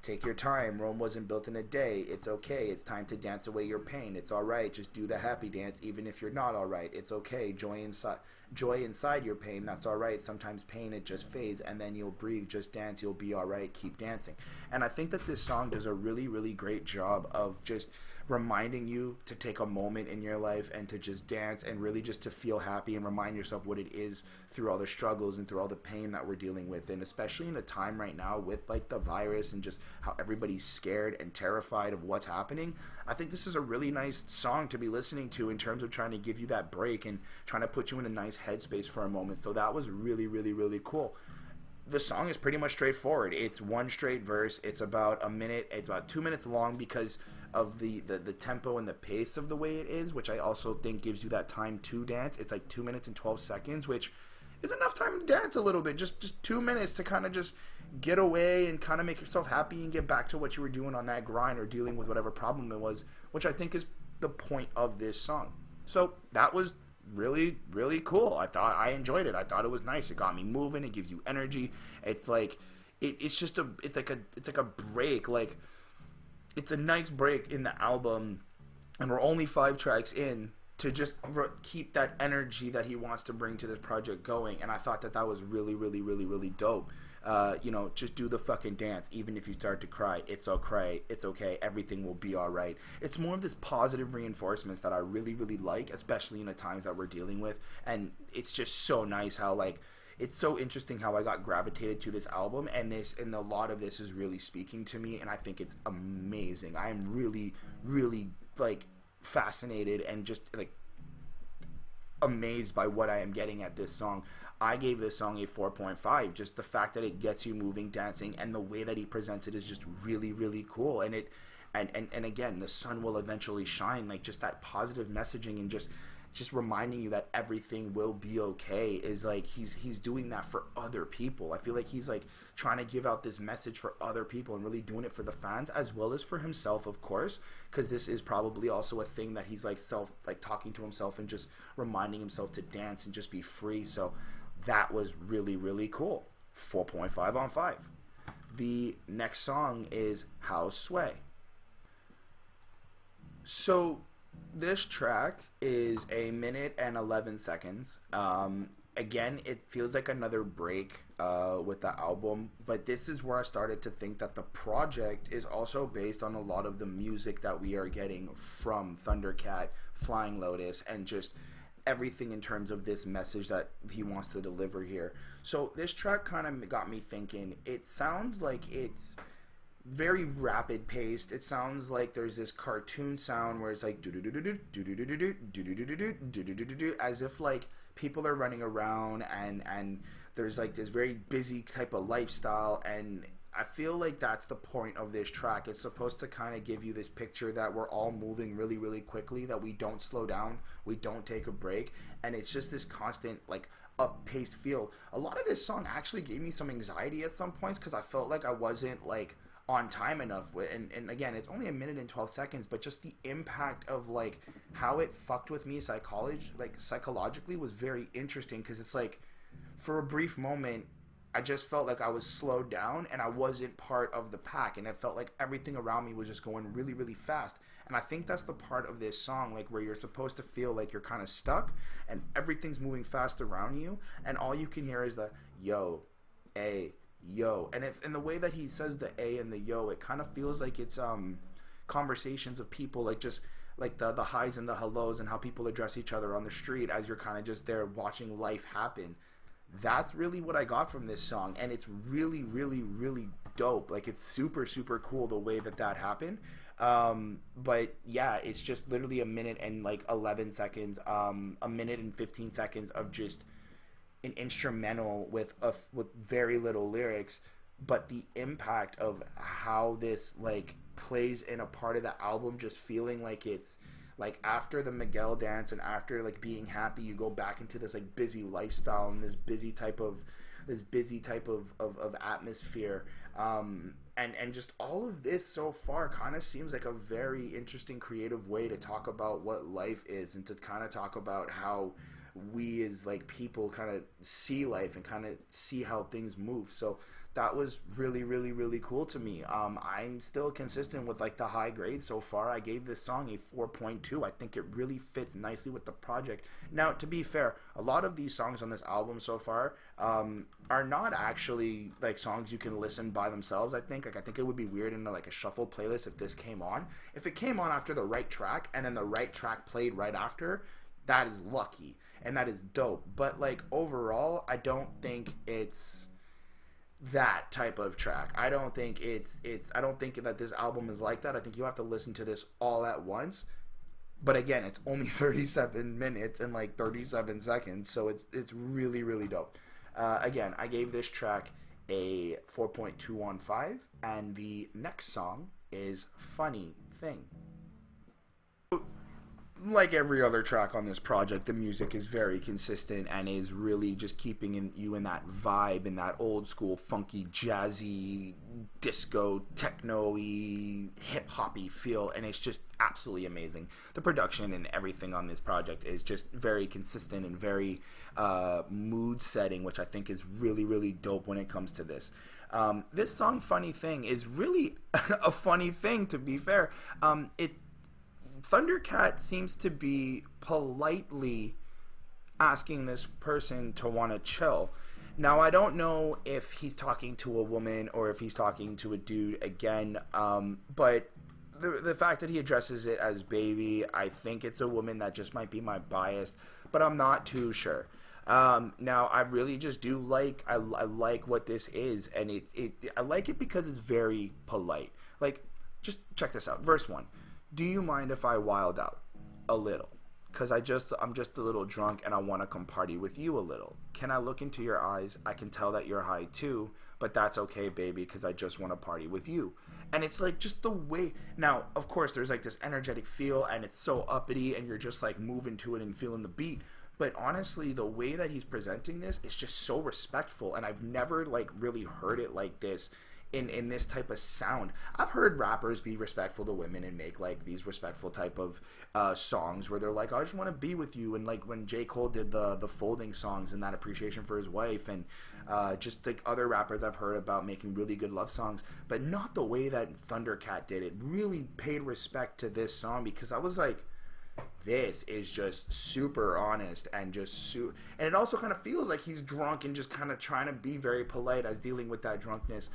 Take your time. Rome wasn't built in a day. It's okay. It's time to dance away your pain. It's alright. Just do the happy dance even if you're not alright. It's okay. Joy inside your pain. That's alright. Sometimes pain, it just fades and then you'll breathe. Just dance. You'll be alright. Keep dancing. And I think that this song does a really, really great job of just reminding you to take a moment in your life and to just dance and really just to feel happy and remind yourself what it is through all the struggles and through all the pain that we're dealing with. And especially in a time right now with like the virus and just how everybody's scared and terrified of what's happening, I think this is a really nice song to be listening to in terms of trying to give you that break and trying to put you in a nice headspace for a moment. So that was really, really, really cool. The song is pretty much straightforward. It's one straight verse. It's about a minute. It's about 2 minutes long because of the tempo and the pace of the way it is, which I also think gives you that time to dance. It's like 2 minutes and 12 seconds, which is enough time to dance a little bit. Just 2 minutes to kind of just get away and kind of make yourself happy and get back to what you were doing on that grind or dealing with whatever problem it was, which I think is the point of this song. So that was really, really cool. I enjoyed it. I thought it was nice. It got me moving. It gives you energy. It's like it's like a break. Like, it's a nice break in the album, and we're only 5 tracks in to just keep that energy that he wants to bring to this project going. And I thought that was really, really, really, really dope. Just do the fucking dance. Even if you start to cry, it's okay. It's okay. Everything will be all right. It's more of this positive reinforcements that I really, really like, especially in the times that we're dealing with. And it's just so nice how, like, it's so interesting how I got gravitated to this album, and a lot of this is really speaking to me, and I think it's amazing. I am really, really, like, fascinated and just, like, amazed by what I am getting at this song. I gave this song a 4.5. Just the fact that it gets you moving, dancing, and the way that he presents it is just really, really cool. And again, the sun will eventually shine. Like, just that positive messaging and just reminding you that everything will be okay is like he's doing that for other people. I feel like he's like trying to give out this message for other people and really doing it for the fans as well as for himself, of course, because this is probably also a thing that he's like talking to himself and just reminding himself to dance and just be free. So that was really, really cool. 4.5 on 5. The next song is House Sway. So this track is 1 minute and 11 seconds. Again, it feels like another break with the album, but this is where I started to think that the project is also based on a lot of the music that we are getting from Thundercat, Flying Lotus, and just everything in terms of this message that he wants to deliver here. So this track kind of got me thinking. It sounds like it's very rapid paced. It sounds like there's this cartoon sound where it's like as if like people are running around and there's like this very busy type of lifestyle, and I feel like that's the point of this track. It's supposed to kind of give you this picture that we're all moving really, really quickly, that we don't slow down, we don't take a break, and it's just this constant like up-paced feel. A lot of this song actually gave me some anxiety at some points because I felt like I wasn't like on time enough, and again, it's only 1 minute and 12 seconds, but just the impact of like how it fucked with me psychologically was very interesting, because it's like for a brief moment I just felt like I was slowed down and I wasn't part of the pack, and it felt like everything around me was just going really, really fast. And I think that's the part of this song, like where you're supposed to feel like you're kind of stuck and everything's moving fast around you, and all you can hear is the yo, a, yo. And in the way that he says the a and the yo, it kind of feels like it's conversations of people, like just like the highs and the hellos and how people address each other on the street as you're kind of just there watching life happen. That's really what I got from this song, and it's really, really, really dope. Like, it's super, super cool the way that happened. But yeah, it's just literally 1 minute and like 11 seconds, 1 minute and 15 seconds of just an instrumental with very little lyrics, but the impact of how this like plays in a part of the album, just feeling like it's like after the Miguel dance and after like being happy, you go back into this like busy lifestyle and this busy type of atmosphere, and just all of this so far kind of seems like a very interesting creative way to talk about what life is, and to kind of talk about how we as like people kind of see life and kind of see how things move. So that was really, really, really cool to me. I'm still consistent with like the high grade so far. I gave this song a 4.2. I think it really fits nicely with the project. Now, to be fair, a lot of these songs on this album so far are not actually like songs you can listen by themselves. I think it would be weird in like a shuffle playlist if this came on. If it came on after the right track and then the right track played right after, that is lucky and that is dope. But like overall, I don't think it's that type of track. I don't think I don't think that this album is like that. I think you have to listen to this all at once. But again, it's only 37 minutes and like 37 seconds, so it's really, really dope. Again, I gave this track a 4.215, and the next song is Funny Thing. Like every other track on this project, the music is very consistent and is really just keeping you in that vibe, in that old school, funky, jazzy, disco, techno-y, hip-hoppy feel, and it's just absolutely amazing. The production and everything on this project is just very consistent and very mood-setting, which I think is really, really dope when it comes to this. This song, Funny Thing, is really a funny thing, to be fair. Thundercat seems to be politely asking this person to want to chill. Now, I don't know if he's talking to a woman or if he's talking to a dude again, but the fact that he addresses it as baby, I think it's a woman. That just might be my bias, but I'm not too sure. Now, I really just do like, I like what this is, and I like it because it's very polite. Like, just check this out. Verse 1. Do you mind if I wild out a little? Because I'm just a little drunk and I want to come party with you a little. Can I look into your eyes? I can tell that you're high too, but that's okay, baby, because I just want to party with you. And it's like just the way. Now, of course, there's like this energetic feel and it's so uppity and you're just like moving to it and feeling the beat. But honestly, the way that he's presenting this is just so respectful, and I've never like really heard it like this. In this type of sound. I've heard rappers be respectful to women and make like these respectful type of songs where they're like, I just want to be with you, and like when J. Cole did the folding songs and that appreciation for his wife, and just like other rappers I've heard about making really good love songs, but not the way that Thundercat did it. Really paid respect to this song, because I was like, this is just super honest and just and it also kind of feels like he's drunk and just kind of trying to be very polite as dealing with that drunkenness.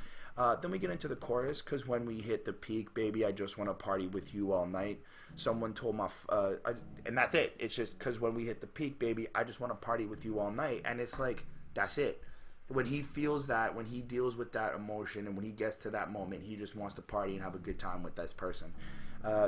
Then we get into the chorus, because when we hit the peak, baby, I just want to party with you all night. Someone told my and that's it. It's just because when we hit the peak, baby, I just want to party with you all night. And it's like, that's it. When he feels that, when he deals with that emotion, and when he gets to that moment, he just wants to party and have a good time with this person.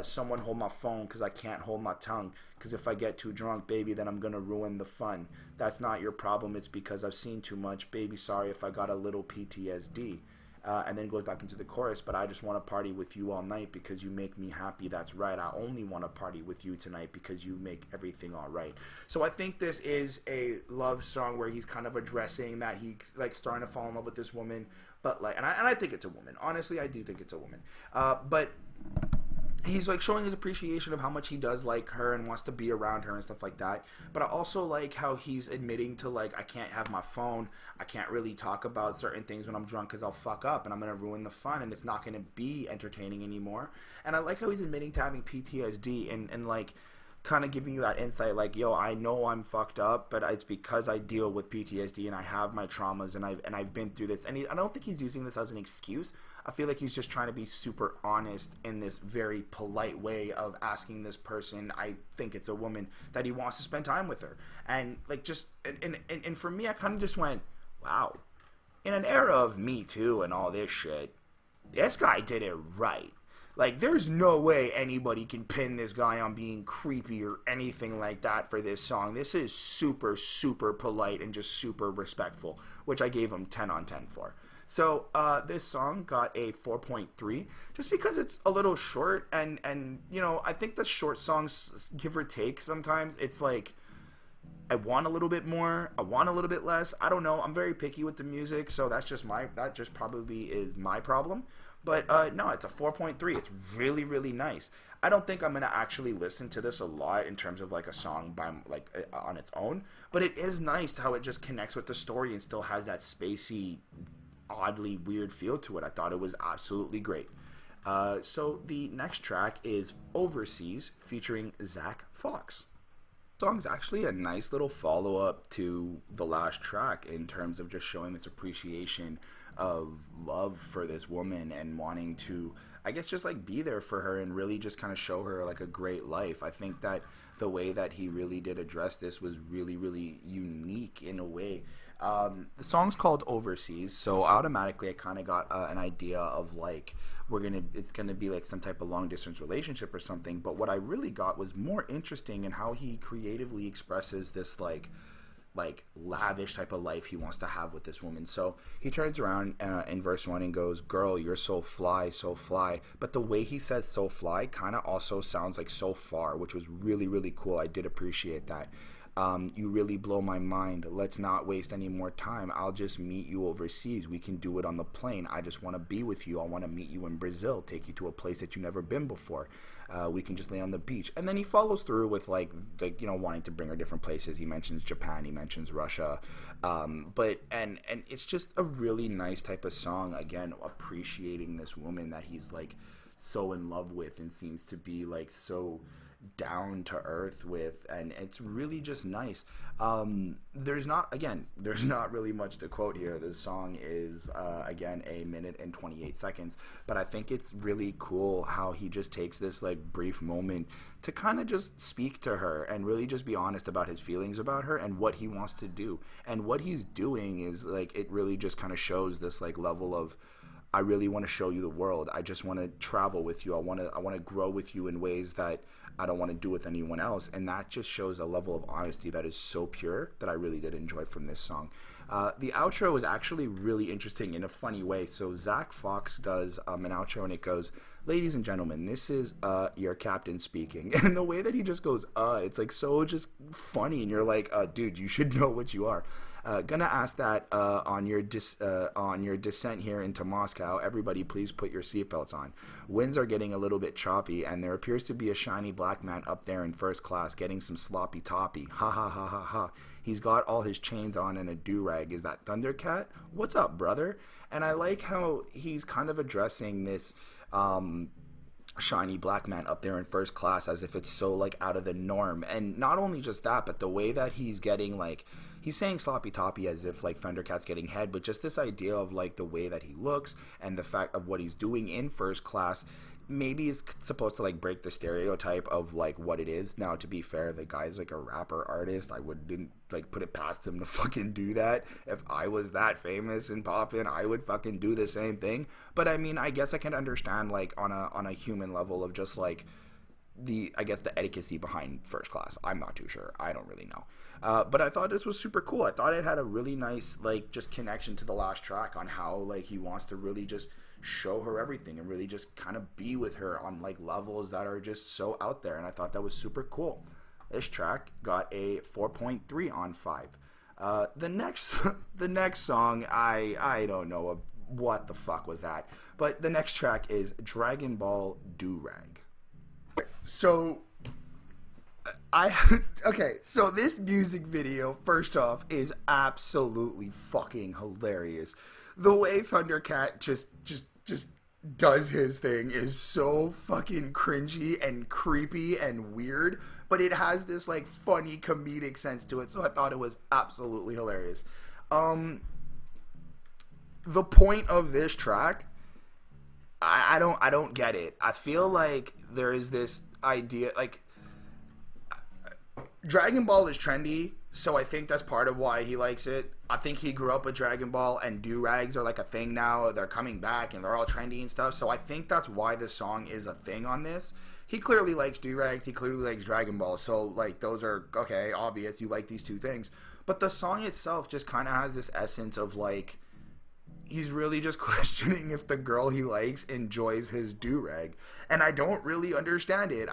Someone hold my phone, because I can't hold my tongue, because if I get too drunk, baby, then I'm going to ruin the fun. That's not your problem. It's because I've seen too much. Baby, sorry if I got a little PTSD. And then goes back into the chorus, but I just want to party with you all night because you make me happy. That's right. I only want to party with you tonight because you make everything all right. So I think this is a love song where he's kind of addressing that he's like starting to fall in love with this woman, but like, and I think it's a woman. Honestly, I do think it's a woman. But he's like showing his appreciation of how much he does like her and wants to be around her and stuff like that. But I also like how he's admitting to like, I can't have my phone. I can't really talk about certain things when I'm drunk because I'll fuck up and I'm going to ruin the fun and it's not going to be entertaining anymore. And I like how he's admitting to having PTSD and like kind of giving you that insight like, yo, I know I'm fucked up, but it's because I deal with PTSD and I have my traumas and I've been through this. And I don't think he's using this as an excuse. I feel like he's just trying to be super honest in this very polite way of asking this person, I think it's a woman, that he wants to spend time with her. And like just and for me, I kind of just went, wow, in an era of Me Too and all this shit, this guy did it right. Like, there's no way anybody can pin this guy on being creepy or anything like that for this song. This is super, super polite and just super respectful, which I gave him 10 on 10 for. So, this song got a 4.3, just because it's a little short, and you know, I think the short songs, give or take, sometimes, it's like, I want a little bit more. I want a little bit less. I don't know. I'm very picky with the music, so that just probably is my problem. But no, it's a 4.3. It's really, really nice. I don't think I'm gonna actually listen to this a lot in terms of like a song by like on its own. But it is nice how it just connects with the story and still has that spacey, oddly weird feel to it. I thought it was absolutely great. So the next track is Overseas featuring Zack Fox. Song's actually a nice little follow-up to the last track in terms of just showing this appreciation of love for this woman and wanting to, I guess, just like be there for her and really just kind of show her like a great life. I think that the way that he really did address this was really, really unique in a way. The song's called Overseas, so automatically I kind of got an idea of like it's gonna be like some type of long distance relationship or something. But what I really got was more interesting in how he creatively expresses this like lavish type of life he wants to have with this woman. So he turns around in verse 1 and goes, "Girl, you're so fly, so fly." But the way he says "so fly" kind of also sounds like "so far," which was really, really cool. I did appreciate that. You really blow my mind. Let's not waste any more time. I'll just meet you overseas. We can do it on the plane. I just want to be with you. I want to meet you in Brazil, take you to a place that you've never been before. We can just lay on the beach. And then he follows through with like wanting to bring her different places. He mentions Japan. He mentions Russia. But it's just a really nice type of song. Again, appreciating this woman that he's like so in love with and seems to be like so down to earth with, and it's really just nice. There's not really much to quote here. This song is again 1 minute and 28 seconds, but I think it's really cool how he just takes this like brief moment to kind of just speak to her and really just be honest about his feelings about her and what he wants to do. And what he's doing is like, it really just kind of shows this like level of, I really want to show you the world. I just want to travel with you. I want to grow with you in ways that I don't want to do with anyone else. And that just shows a level of honesty that is so pure that I really did enjoy from this song. The outro is actually really interesting in a funny way. So Zack Fox does an outro and it goes, "Ladies and gentlemen, this is your captain speaking." And the way that he just goes, it's like so just funny. And you're like, dude, you should know what you are. Gonna ask that on your descent here into Moscow. Everybody, please put your seatbelts on. Winds are getting a little bit choppy, and there appears to be a shiny black man up there in first class getting some sloppy toppy. Ha ha ha ha ha. He's got all his chains on and a do-rag. Is that Thundercat? What's up, brother? And I like how he's kind of addressing this shiny black man up there in first class as if it's so like out of the norm. And not only just that, but the way that he's getting like, he's saying sloppy toppy as if like Thundercat's getting head, but just this idea of like the way that he looks and the fact of what he's doing in first class maybe is supposed to like break the stereotype of like what it is. Now, to be fair, the guy's like a rapper artist. I wouldn't like put it past him to fucking do that. If I was that famous and poppin', I would fucking do the same thing. But I mean, I guess I can understand like on a human level of just like the etiquette behind first class. I'm not too sure. I don't really know. But I thought this was super cool. I thought it had a really nice like just connection to the last track on how like he wants to really just show her everything and really just kind of be with her on like levels that are just so out there. And I thought that was super cool. This track got a 4.3 on 5. The next song, I don't know what the fuck was that, but the next track is Dragonball Durag. So so this music video, first off, is absolutely fucking hilarious. The way Thundercat just does his thing is so fucking cringy and creepy and weird, but it has this like funny comedic sense to it, so I thought it was absolutely hilarious. The point of this track, I don't get it. I feel like there is this idea like Dragon Ball is trendy, so I think that's part of why he likes it. I think he grew up with Dragon Ball, and do-rags are like a thing now. They're coming back, and they're all trendy and stuff, so I think that's why this song is a thing on this. He clearly likes do-rags, he clearly likes Dragon Ball, so like those are, okay, obvious, you like these two things. But the song itself just kind of has this essence of like, he's really just questioning if the girl he likes enjoys his do-rag. And I don't really understand it.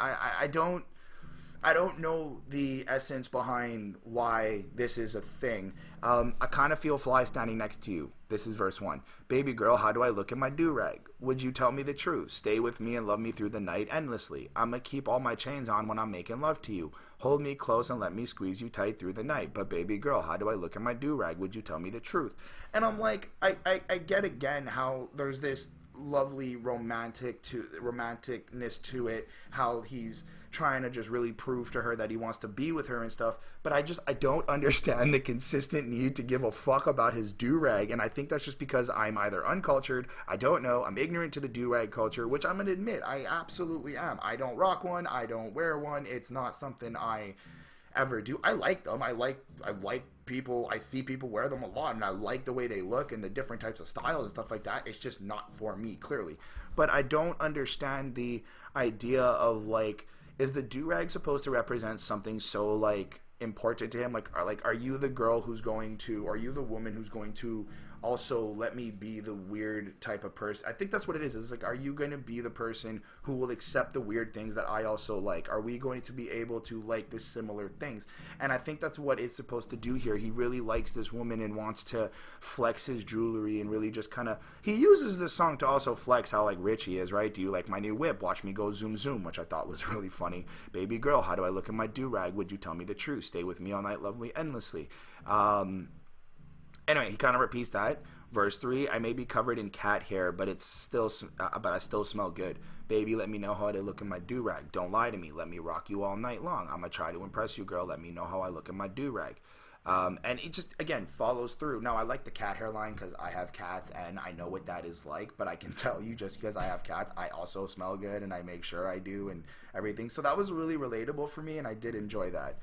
I don't know the essence behind why this is a thing. I kind of feel fly standing next to you. This is verse 1. Baby girl, how do I look in my do-rag? Would you tell me the truth? Stay with me and love me through the night endlessly. I'ma keep all my chains on when I'm making love to you. Hold me close and let me squeeze you tight through the night. But baby girl, how do I look in my do-rag? Would you tell me the truth? And I'm like, I get again how there's this lovely romanticness to it, how he's trying to just really prove to her that he wants to be with her and stuff, but I don't understand the consistent need to give a fuck about his do-rag. And I think that's just because I'm either uncultured, I don't know, I'm ignorant to the do-rag culture, which I'm gonna admit I absolutely am. I don't rock one, I don't wear one, it's not something I ever do. I like them. I like people. I see people wear them a lot, and I like the way they look and the different types of styles and stuff like that. It's just not for me, clearly. But I don't understand the idea of, like, is the do-rag supposed to represent something so, like, important to him? Are you the girl who's going to, are you the woman who's going to also let me be the weird type of person? I think that's what it is. It's like, are you going to be the person who will accept the weird things that I also like? Are we going to be able to like the similar things? And I think that's what it's supposed to do here. He really likes this woman and wants to flex his jewelry and really just kind of, he uses this song to also flex how, like, rich he is, right? Do you like my new whip? Watch me go zoom zoom, which I thought was really funny. Baby girl, how do I look in my do-rag? Would you tell me the truth? Stay with me all night, lovely, endlessly. Anyway, he kind of repeats that. Verse 3, I may be covered in cat hair, but I still smell good. Baby, let me know how I look in my do-rag. Don't lie to me. Let me rock you all night long. I'm going to try to impress you, girl. Let me know how I look in my do-rag. And it just, again, follows through. Now, I like the cat hair line because I have cats, and I know what that is like. But I can tell you, just because I have cats, I also smell good, and I make sure I do and everything. So that was really relatable for me, and I did enjoy that.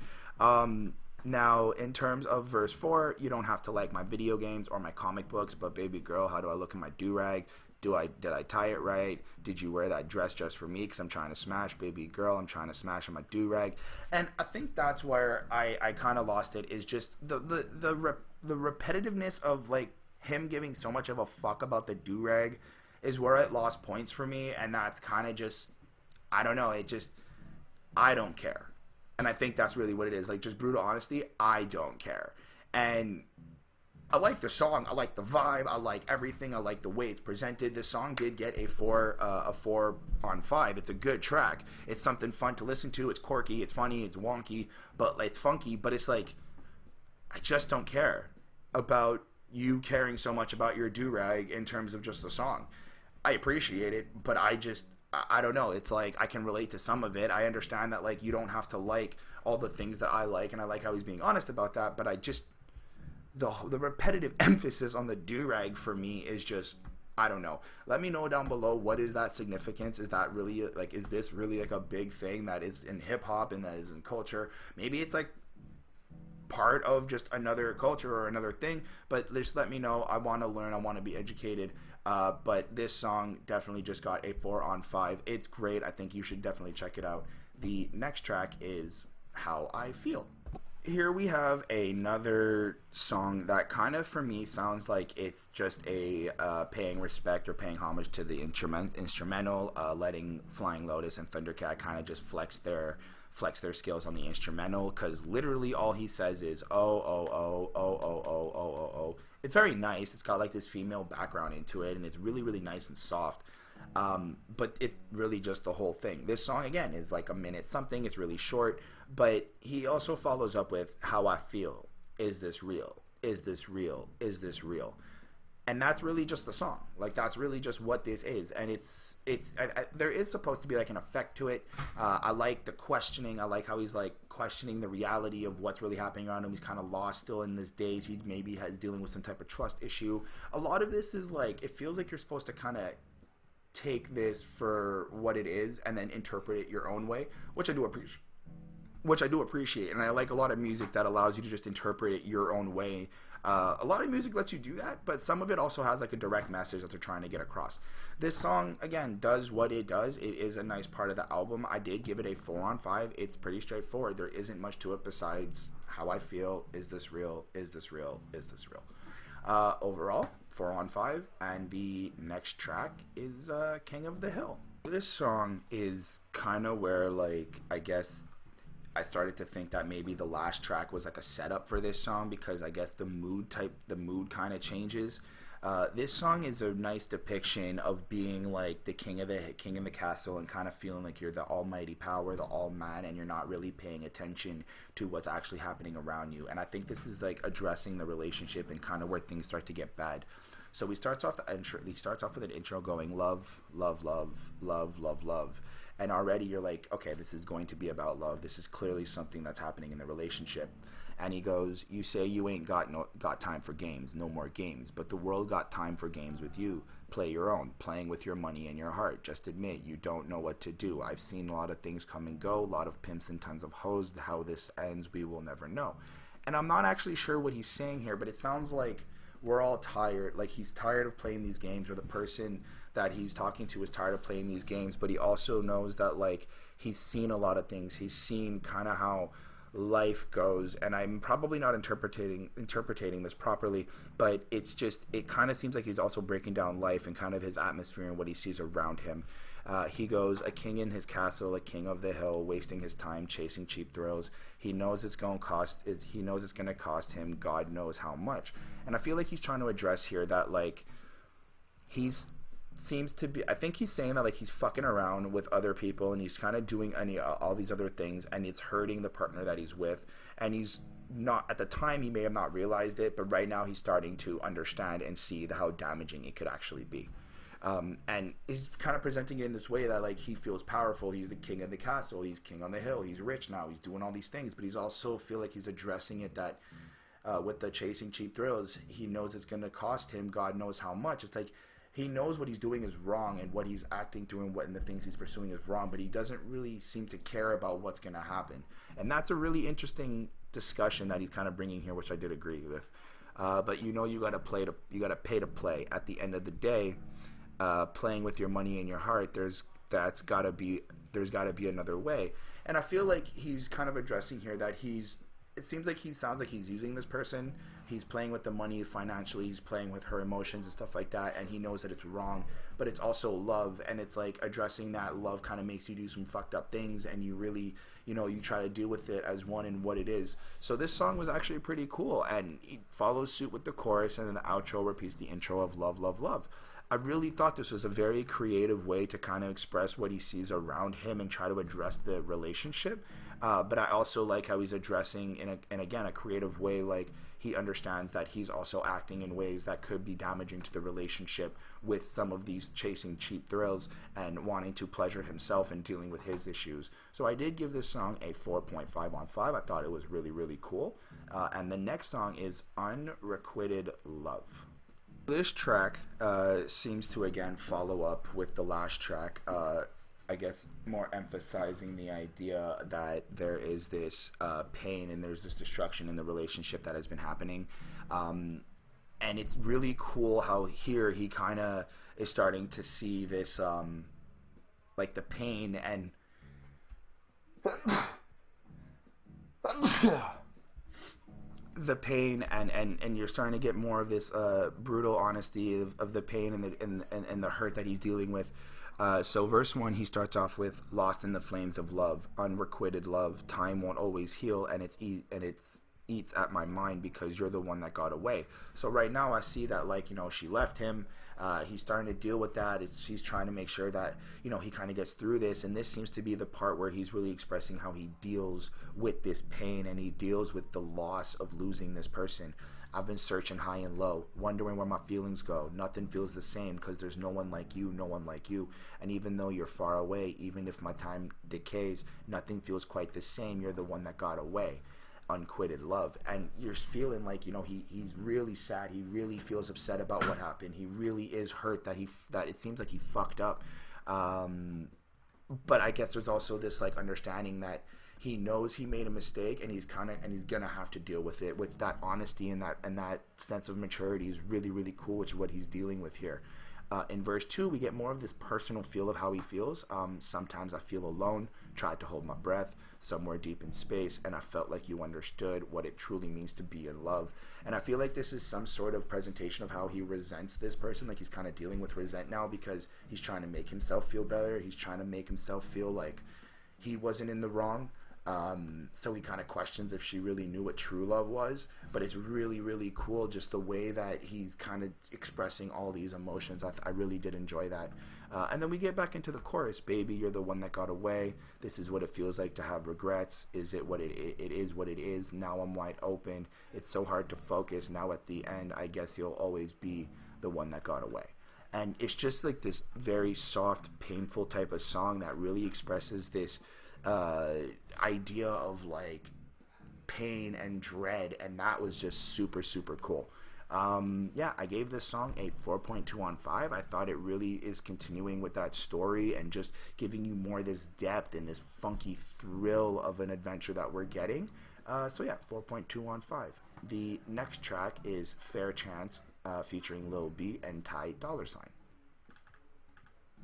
Now, in terms of verse 4, you don't have to like my video games or my comic books, but baby girl, how do I look in my do-rag? Did I tie it right? Did you wear that dress just for me? Because I'm trying to smash, baby girl. I'm trying to smash in my do-rag. And I think that's where I kind of lost it, is just the repetitiveness of, like, him giving so much of a fuck about the do-rag is where it lost points for me. And that's kind of just, I don't know, I don't care. And I think that's really what it is. Like, just brutal honesty, I don't care. And I like the song. I like the vibe. I like everything. I like the way it's presented. This song did get a 4 on 5. It's a good track. It's something fun to listen to. It's quirky. It's funny. It's wonky. But it's funky. But it's like, I just don't care about you caring so much about your do-rag in terms of just the song. I appreciate it, but I don't know. It's like, I can relate to some of it. I understand that, like, you don't have to like all the things that I like, and I like how he's being honest about that, but I just, the repetitive emphasis on the do-rag for me is just, I don't know. Let me know down below, what is that significance? Is that really, like, is this really, like, a big thing that is in hip-hop and that is in culture? Maybe it's, like, part of just another culture or another thing, but just let me know. I want to learn. I want to be educated. But this song definitely just got a 4 on 5. It's great. I think you should definitely check it out. The next track is How I Feel. Here we have another song that kind of, for me, sounds like it's just a paying respect or paying homage to the instrumental, letting Flying Lotus and Thundercat kind of just flex their skills on the instrumental, because literally all he says is oh, oh, oh, oh, oh, oh, oh, oh, oh. It's very nice. It's got, like, this female background into it, and it's really, really nice and soft. But it's really just the whole thing. This song, again, is like a minute something. It's really short, but he also follows up with How I Feel. Is this real? Is this real? Is this real? And that's really just the song. Like, that's really just what this is. And there is supposed to be, like, an effect to it. I like the questioning. I like how he's, like, questioning the reality of what's really happening around him. He's kind of lost still in his days. He maybe has dealing with some type of trust issue. A lot of this is, like, it feels like you're supposed to kind of take this for what it is and then interpret it your own way, which I do appreciate. And I like a lot of music that allows you to just interpret it your own way. A lot of music lets you do that, but some of it also has, like, a direct message that they're trying to get across. This song, again, does what it does. It is a nice part of the album. I did give it a 4 on 5. It's pretty straightforward. There isn't much to it besides How I Feel. Is this real? Is this real? Is this real? Overall, 4 on 5. And the next track is King of the Hill. This song is kind of where, like, I guess, I started to think that maybe the last track was like a setup for this song, because I guess the mood kind of changes. This song is a nice depiction of being like the king in the castle, and kind of feeling like you're the almighty power, the all man, and you're not really paying attention to what's actually happening around you. And I think this is like addressing the relationship and kind of where things start to get bad. So he starts off with an intro going love, love, love, love, love, love. And already you're like, okay, this is going to be about love. This is clearly something that's happening in the relationship. And he goes, you say you ain't got time for games, no more games. But the world got time for games with you. Play your own, playing with your money and your heart. Just admit you don't know what to do. I've seen a lot of things come and go, a lot of pimps and tons of hoes. How this ends, we will never know. And I'm not actually sure what he's saying here, but it sounds like we're all tired. Like he's tired of playing these games, or the person that he's talking to is tired of playing these games, but he also knows that like he's seen a lot of things. He's seen kind of how life goes, and I'm probably not interpreting this properly, but it's just, it kind of seems like he's also breaking down life and kind of his atmosphere and what he sees around him. He goes, a king in his castle, a king of the hill, wasting his time chasing cheap thrills. He knows it's going to cost him God knows how much. And I feel like he's trying to address here that like I think he's saying that like he's fucking around with other people, and he's kind of doing all these other things, and it's hurting the partner that he's with. And he's not, at the time he may have not realized it, but right now he's starting to understand and see how damaging it could actually be. And he's kind of presenting it in this way that like he feels powerful. He's the king of the castle. He's king on the hill. He's rich now. He's doing all these things, but he's also feel like he's addressing it that with the chasing cheap thrills, he knows it's going to cost him God knows how much. It's like he knows what he's doing is wrong, and what he's acting through and the things he's pursuing is wrong, but he doesn't really seem to care about what's going to happen. And that's a really interesting discussion that he's kind of bringing here, which I did agree with. But you got to pay to play. At the end of the day, playing with your money and your heart, there's got to be another way. And I feel like he's kind of addressing here that it seems like he sounds like he's using this person. He's playing with the money financially. He's playing with her emotions and stuff like that. And he knows that it's wrong, but it's also love. And it's like addressing that love kind of makes you do some fucked up things. And you really, you try to deal with it as one and what it is. So this song was actually pretty cool. And he follows suit with the chorus, and then the outro repeats the intro of love, love, love. I really thought this was a very creative way to kind of express what he sees around him and try to address the relationship. But I also like how he's addressing in a creative way, like he understands that he's also acting in ways that could be damaging to the relationship with some of these chasing cheap thrills and wanting to pleasure himself and dealing with his issues. So I did give this song a 4.5 on 5. I thought it was really, really cool. And the next song is Unrequited Love. This track seems to again follow up with the last track, I guess more emphasizing the idea that there is this pain and there's this destruction in the relationship that has been happening. And it's really cool how here he kind of is starting to see this, like the pain and the pain and you're starting to get more of this brutal honesty of the pain and the hurt that he's dealing with. So verse 1, he starts off with lost in the flames of love, unrequited love, time won't always heal, and it's eats at my mind because you're the one that got away. So right now I see that she left him. He's starting to deal with that. She's trying to make sure that he kind of gets through this, and this seems to be the part where he's really expressing how he deals with this pain and he deals with the loss of losing this person. I've been searching high and low, wondering where my feelings go. Nothing feels the same because there's no one like you, no one like you. And even though you're far away, even if my time decays, nothing feels quite the same. You're the one that got away. Unquitted love. And you're feeling like he's really sad. He really feels upset about what happened. He really is hurt that it seems like he fucked up. But I guess there's also this understanding that he knows he made a mistake, and he's gonna have to deal with it. With that honesty and that sense of maturity is really, really cool, which is what he's dealing with here. In verse 2, we get more of this personal feel of how he feels. Sometimes I feel alone, tried to hold my breath somewhere deep in space, and I felt like you understood what it truly means to be in love. And I feel like this is some sort of presentation of how he resents this person. Like he's kind of dealing with resent now because he's trying to make himself feel better. He's trying to make himself feel like he wasn't in the wrong. So he kind of questions if she really knew what true love was, but it's really, really cool just the way that he's kind of expressing all these emotions. I really did enjoy that. And then we get back into the chorus. Baby, you're the one that got away. This is what it feels like to have regrets. Is it what it is what it is? Now I'm wide open. It's so hard to focus. Now at the end, I guess you'll always be the one that got away. And it's just like this very soft, painful type of song that really expresses this idea of like pain and dread, and that was just super, super cool. Yeah, I gave this song a 4.2 on 5. I thought it really is continuing with that story and just giving you more of this depth and this funky thrill of an adventure that we're getting. So yeah, 4.2 on 5. The next track is Fair Chance featuring Lil B and Dolla.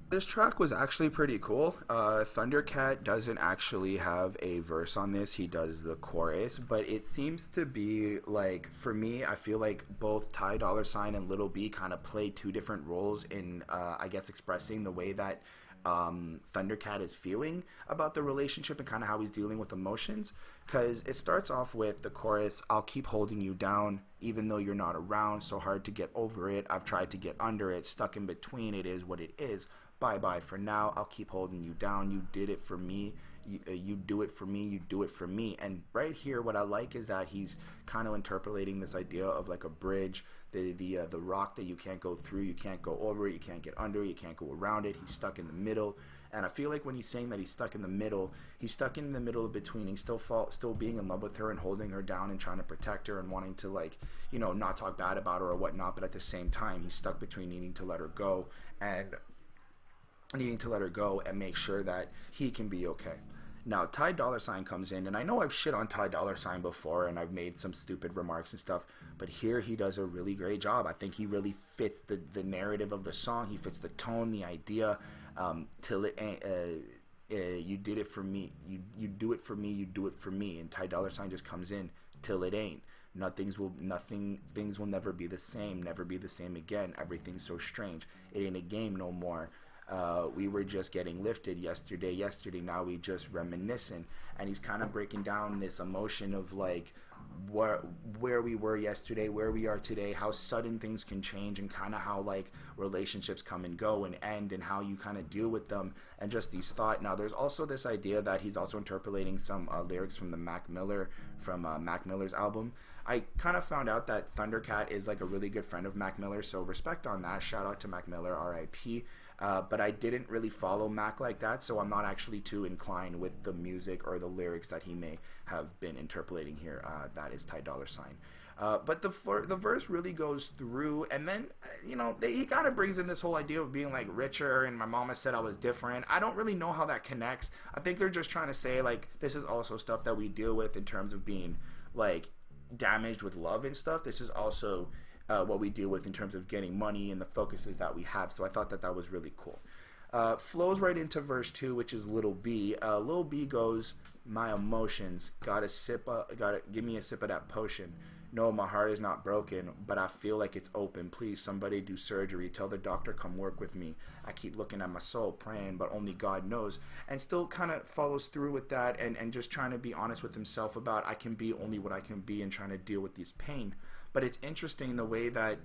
This track was actually pretty cool. Thundercat doesn't actually have a verse on this. He does the chorus, but it seems to be like, for me, I feel like both Dolla and Lil B kind of play two different roles in, I guess, expressing the way that Thundercat is feeling about the relationship and kind of how he's dealing with emotions. Because it starts off with the chorus, I'll keep holding you down even though you're not around, so hard to get over it. I've tried to get under it, stuck in between, it is what it is. Bye-bye for now, I'll keep holding you down. You did it for me. You do it for me. You do it for me. And right here, what I like is that he's kind of interpolating this idea of like a bridge, the rock that you can't go through, you can't go over it, you can't get under it, you can't go around it. He's stuck in the middle. And I feel like when he's saying that he's stuck in the middle, he's stuck in the middle of between. He's still being in love with her and holding her down and trying to protect her and wanting to, like, you know, not talk bad about her or whatnot. But at the same time, he's stuck between needing to let her go and make sure that he can be okay. Now, Dolla comes in, and I know I've shit on Dolla before, and I've made some stupid remarks and stuff, but here he does a really great job. I think he really fits the narrative of the song. He fits the tone, the idea. Till it you did it for me. You do it for me. You do it for me. And Dolla just comes in. Till it ain't. Things will never be the same. Never be the same again. Everything's so strange. It ain't a game no more. We were just getting lifted yesterday, now we just reminiscing. And he's kind of breaking down this emotion of like where we were yesterday, where we are today, how sudden things can change, and kind of how like relationships come and go and end, and how you kind of deal with them, and just these thoughts. Now there's also this idea that he's also interpolating some lyrics from Mac Miller's album. I kind of found out that Thundercat is like a really good friend of Mac Miller, so respect on that. Shout out to Mac Miller, R.I.P. But I didn't really follow Mac like that, so I'm not actually too inclined with the music or the lyrics that he may have been interpolating here. That is Dolla. But the verse really goes through, and then, you know, he kind of brings in this whole idea of being like richer, and my mama said I was different. I don't really know how that connects. I think they're just trying to say, like, this is also stuff that we deal with in terms of being, like, damaged with love and stuff. This is also what we deal with in terms of getting money and the focuses that we have. So I thought that was really cool. Flows right into verse 2, which is Lil B. Lil B goes, my emotions, gotta give me a sip of that potion. No, my heart is not broken, but I feel like it's open. Please, somebody do surgery. Tell the doctor come work with me. I keep looking at my soul, praying, but only God knows. And still kind of follows through with that, and just trying to be honest with himself about I can be only what I can be, and trying to deal with this pain. But it's interesting the way that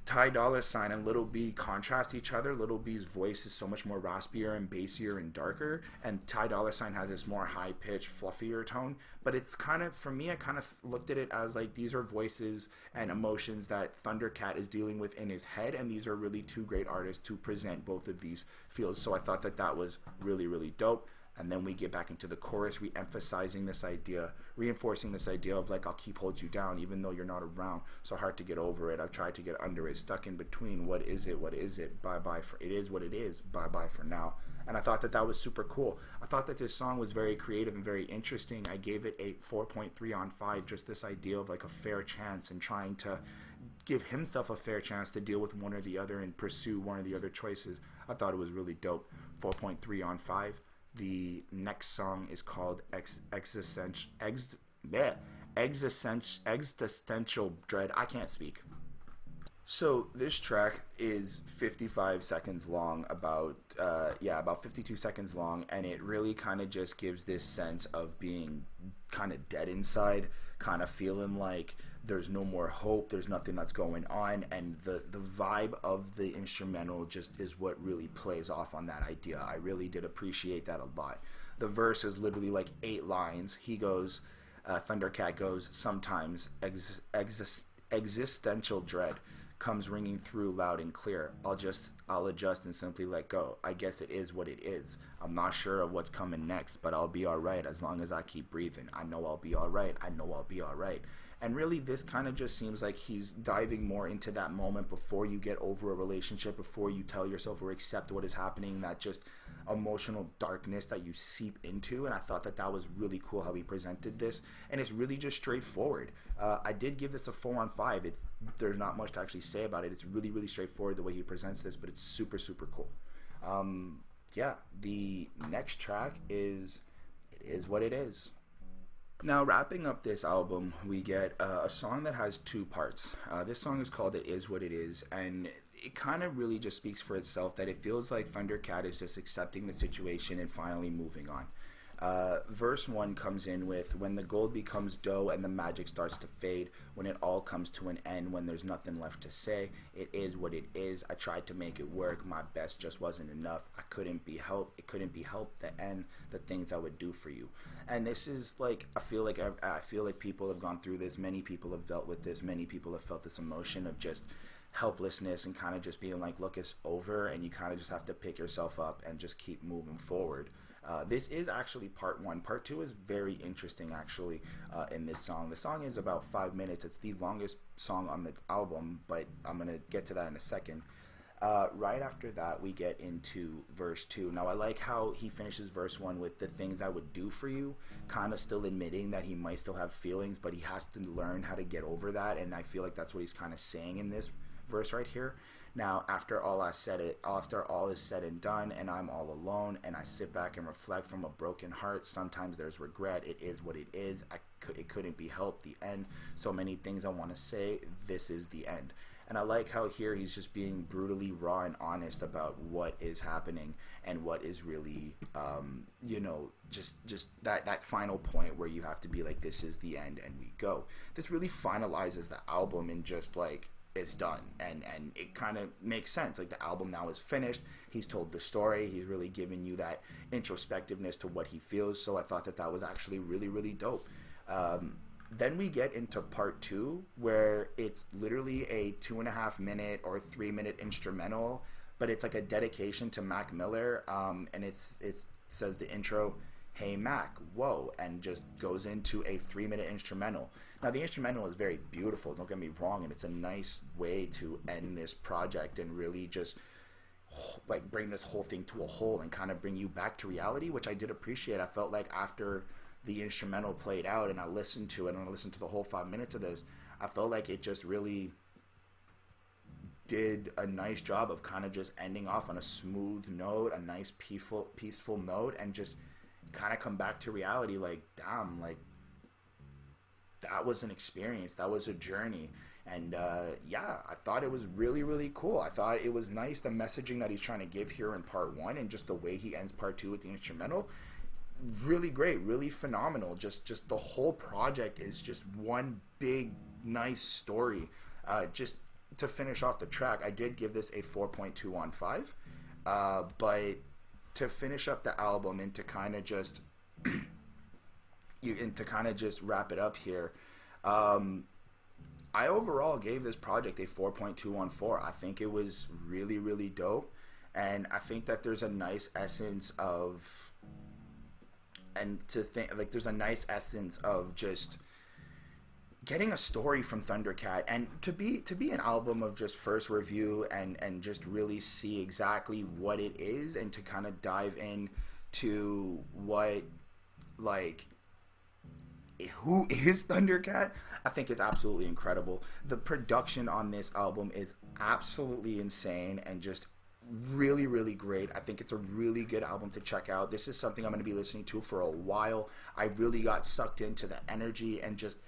Dolla and Lil B contrast each other. Lil B's voice is so much more raspier and bassier and darker, and Dolla has this more high-pitched, fluffier tone. But it's kind of, for me, I kind of looked at it as like these are voices and emotions that Thundercat is dealing with in his head, and these are really two great artists to present both of these fields. So I thought that was really, really dope. And then we get back into the chorus, re-emphasizing this idea, reinforcing this idea of like, I'll keep holding you down even though you're not around, so hard to get over it. I've tried to get under it, stuck in between. What is it? What is it? Bye-bye for it is what it is. Bye-bye for now. And I thought that was super cool. I thought that this song was very creative and very interesting. I gave it a 4.3 on 5, just this idea of like a fair chance and trying to give himself a fair chance to deal with one or the other and pursue one or the other choices. I thought it was really dope. 4.3 on 5. The next song is called Existential Dread. I can't speak. So this track is 55 seconds long, about 52 seconds long, and it really kind of just gives this sense of being kind of dead inside, kind of feeling like there's no more hope, there's nothing that's going on, and the vibe of the instrumental just is what really plays off on that idea. I really did appreciate that a lot. The verse is literally like 8 lines. He goes, Thundercat goes, sometimes existential dread comes ringing through loud and clear. I'll adjust and simply let go. I guess it is what it is. I'm not sure of what's coming next, but I'll be alright as long as I keep breathing. I know I'll be alright. I know I'll be alright. And really, this kind of just seems like he's diving more into that moment before you get over a relationship, before you tell yourself or accept what is happening, that just emotional darkness that you seep into. And I thought that was really cool how he presented this, and it's really just straightforward. I did give this a 4 on 5. There's not much to actually say about it. It's really, really straightforward the way he presents this, but it's super, super cool. Yeah, the next track is It Is What It Is. Now, wrapping up this album, we get a song that has 2 parts. This song is called It Is What It Is, and it kind of really just speaks for itself, that it feels like Thundercat is just accepting the situation and finally moving on. Verse 1 comes in with, when the gold becomes dough and the magic starts to fade, when it all comes to an end, when there's nothing left to say, it is what it is. I tried to make it work, my best just wasn't enough. I couldn't be helped, it couldn't be helped, the end, the things I would do for you. And this is like, I feel like people have gone through this, many people have dealt with this, many people have felt this emotion of just helplessness and kind of just being like, look, it's over, and you kind of just have to pick yourself up and just keep moving forward. This is actually part 1. Part 2 is very interesting, actually, in this song. The song is about 5 minutes. It's the longest song on the album, but I'm going to get to that in a second. Right after that, we get into verse 2. Now, I like how he finishes verse 1 with the things I would do for you, kind of still admitting that he might still have feelings, but he has to learn how to get over that, and I feel like that's what he's kind of saying in this verse right here. Now, after all is said and done, and I'm all alone, and I sit back and reflect from a broken heart, sometimes there's regret. It is what it is. It couldn't be helped. The end. So many things I want to say. This is the end. And I like how here he's just being brutally raw and honest about what is happening and what is really, just that final point where you have to be like, this is the end, and we go. This really finalizes the album in just like, it's done, and it kind of makes sense. Like, the album now is finished. He's told the story. He's really given you that introspectiveness to what he feels. So I thought that was actually really, really dope. Then we get into part 2, where it's literally a 2.5 minute or 3 minute instrumental, but it's like a dedication to Mac Miller. And it says the intro, "Hey Mac, whoa," and just goes into a 3 minute instrumental. Now, the instrumental is very beautiful, don't get me wrong, and it's a nice way to end this project and really just like bring this whole thing to a whole and kind of bring you back to reality, which I did appreciate. I felt like after the instrumental played out and I listened to it and I listened to the whole 5 minutes of this, I felt like it just really did a nice job of kind of just ending off on a smooth note, a nice peaceful note, and just kind of come back to reality. Like, damn, like, that was an experience, that was a journey. And yeah, I thought it was really, really cool. I thought it was nice, the messaging that he's trying to give here in part 1, and just the way he ends part 2 with the instrumental. Really great, really phenomenal. Just the whole project is just one big nice story. Just to finish off the track, I did give this a 4.2 on 5, but to finish up the album and to kind of just wrap it up here, I overall gave this project a 4.2 on 4. I think it was really, really dope, and I think that there's a nice essence of, there's a nice essence of just getting a story from Thundercat, and to be an album of just first review and just really see exactly what it is, and to kind of dive in to what, like, who is Thundercat. I think it's absolutely incredible. The production on this album is absolutely insane and just really, really great. I think it's a really good album to check out. This is something I'm going to be listening to for a while. I really got sucked into the energy and just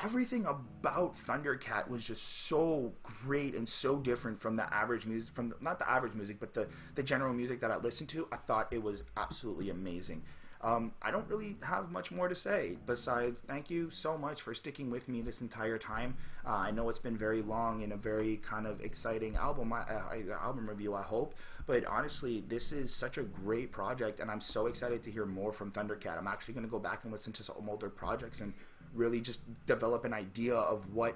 everything about Thundercat was just so great and so different from the average music, from not the average music, but the general music that I listened to. I thought it was absolutely amazing. I don't really have much more to say besides thank you so much for sticking with me this entire time. I know it's been very long and a very kind of exciting album review, I hope. But honestly, this is such a great project, and I'm so excited to hear more from Thundercat. I'm actually going to go back and listen to some older projects and really just develop an idea of who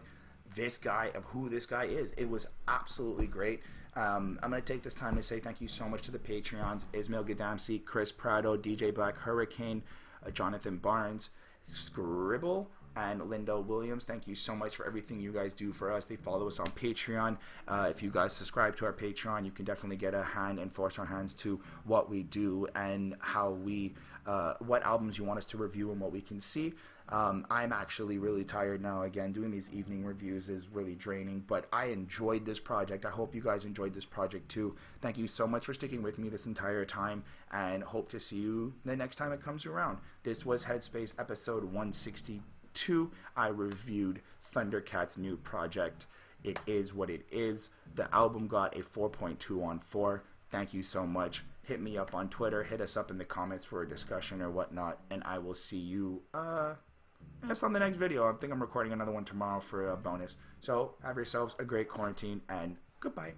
this guy is. It was absolutely great. I'm going to take this time to say thank you so much to the Patreons: Ismail Gadamsi, Chris Prado, DJ Black Hurricane, Jonathan Barnes, Scribble, and Linda Williams. Thank you so much for everything you guys do for us. They follow us on Patreon. If you guys subscribe to our Patreon, you can definitely get a hand and force our hands to what we do and how we, what albums you want us to review and what we can see. I'm actually really tired now. Again, doing these evening reviews is really draining, but I enjoyed this project. I hope you guys enjoyed this project too. Thank you so much for sticking with me this entire time, and hope to see you the next time it comes around. This was Headspace episode 162. I reviewed Thundercat's new project. It is what it is. The album got a 4.2 on 4. Thank you so much. Hit me up on Twitter. Hit us up in the comments for a discussion or whatnot, and I will see you that's on the next video. I think I'm recording another one tomorrow for a bonus. So have yourselves a great quarantine, and goodbye.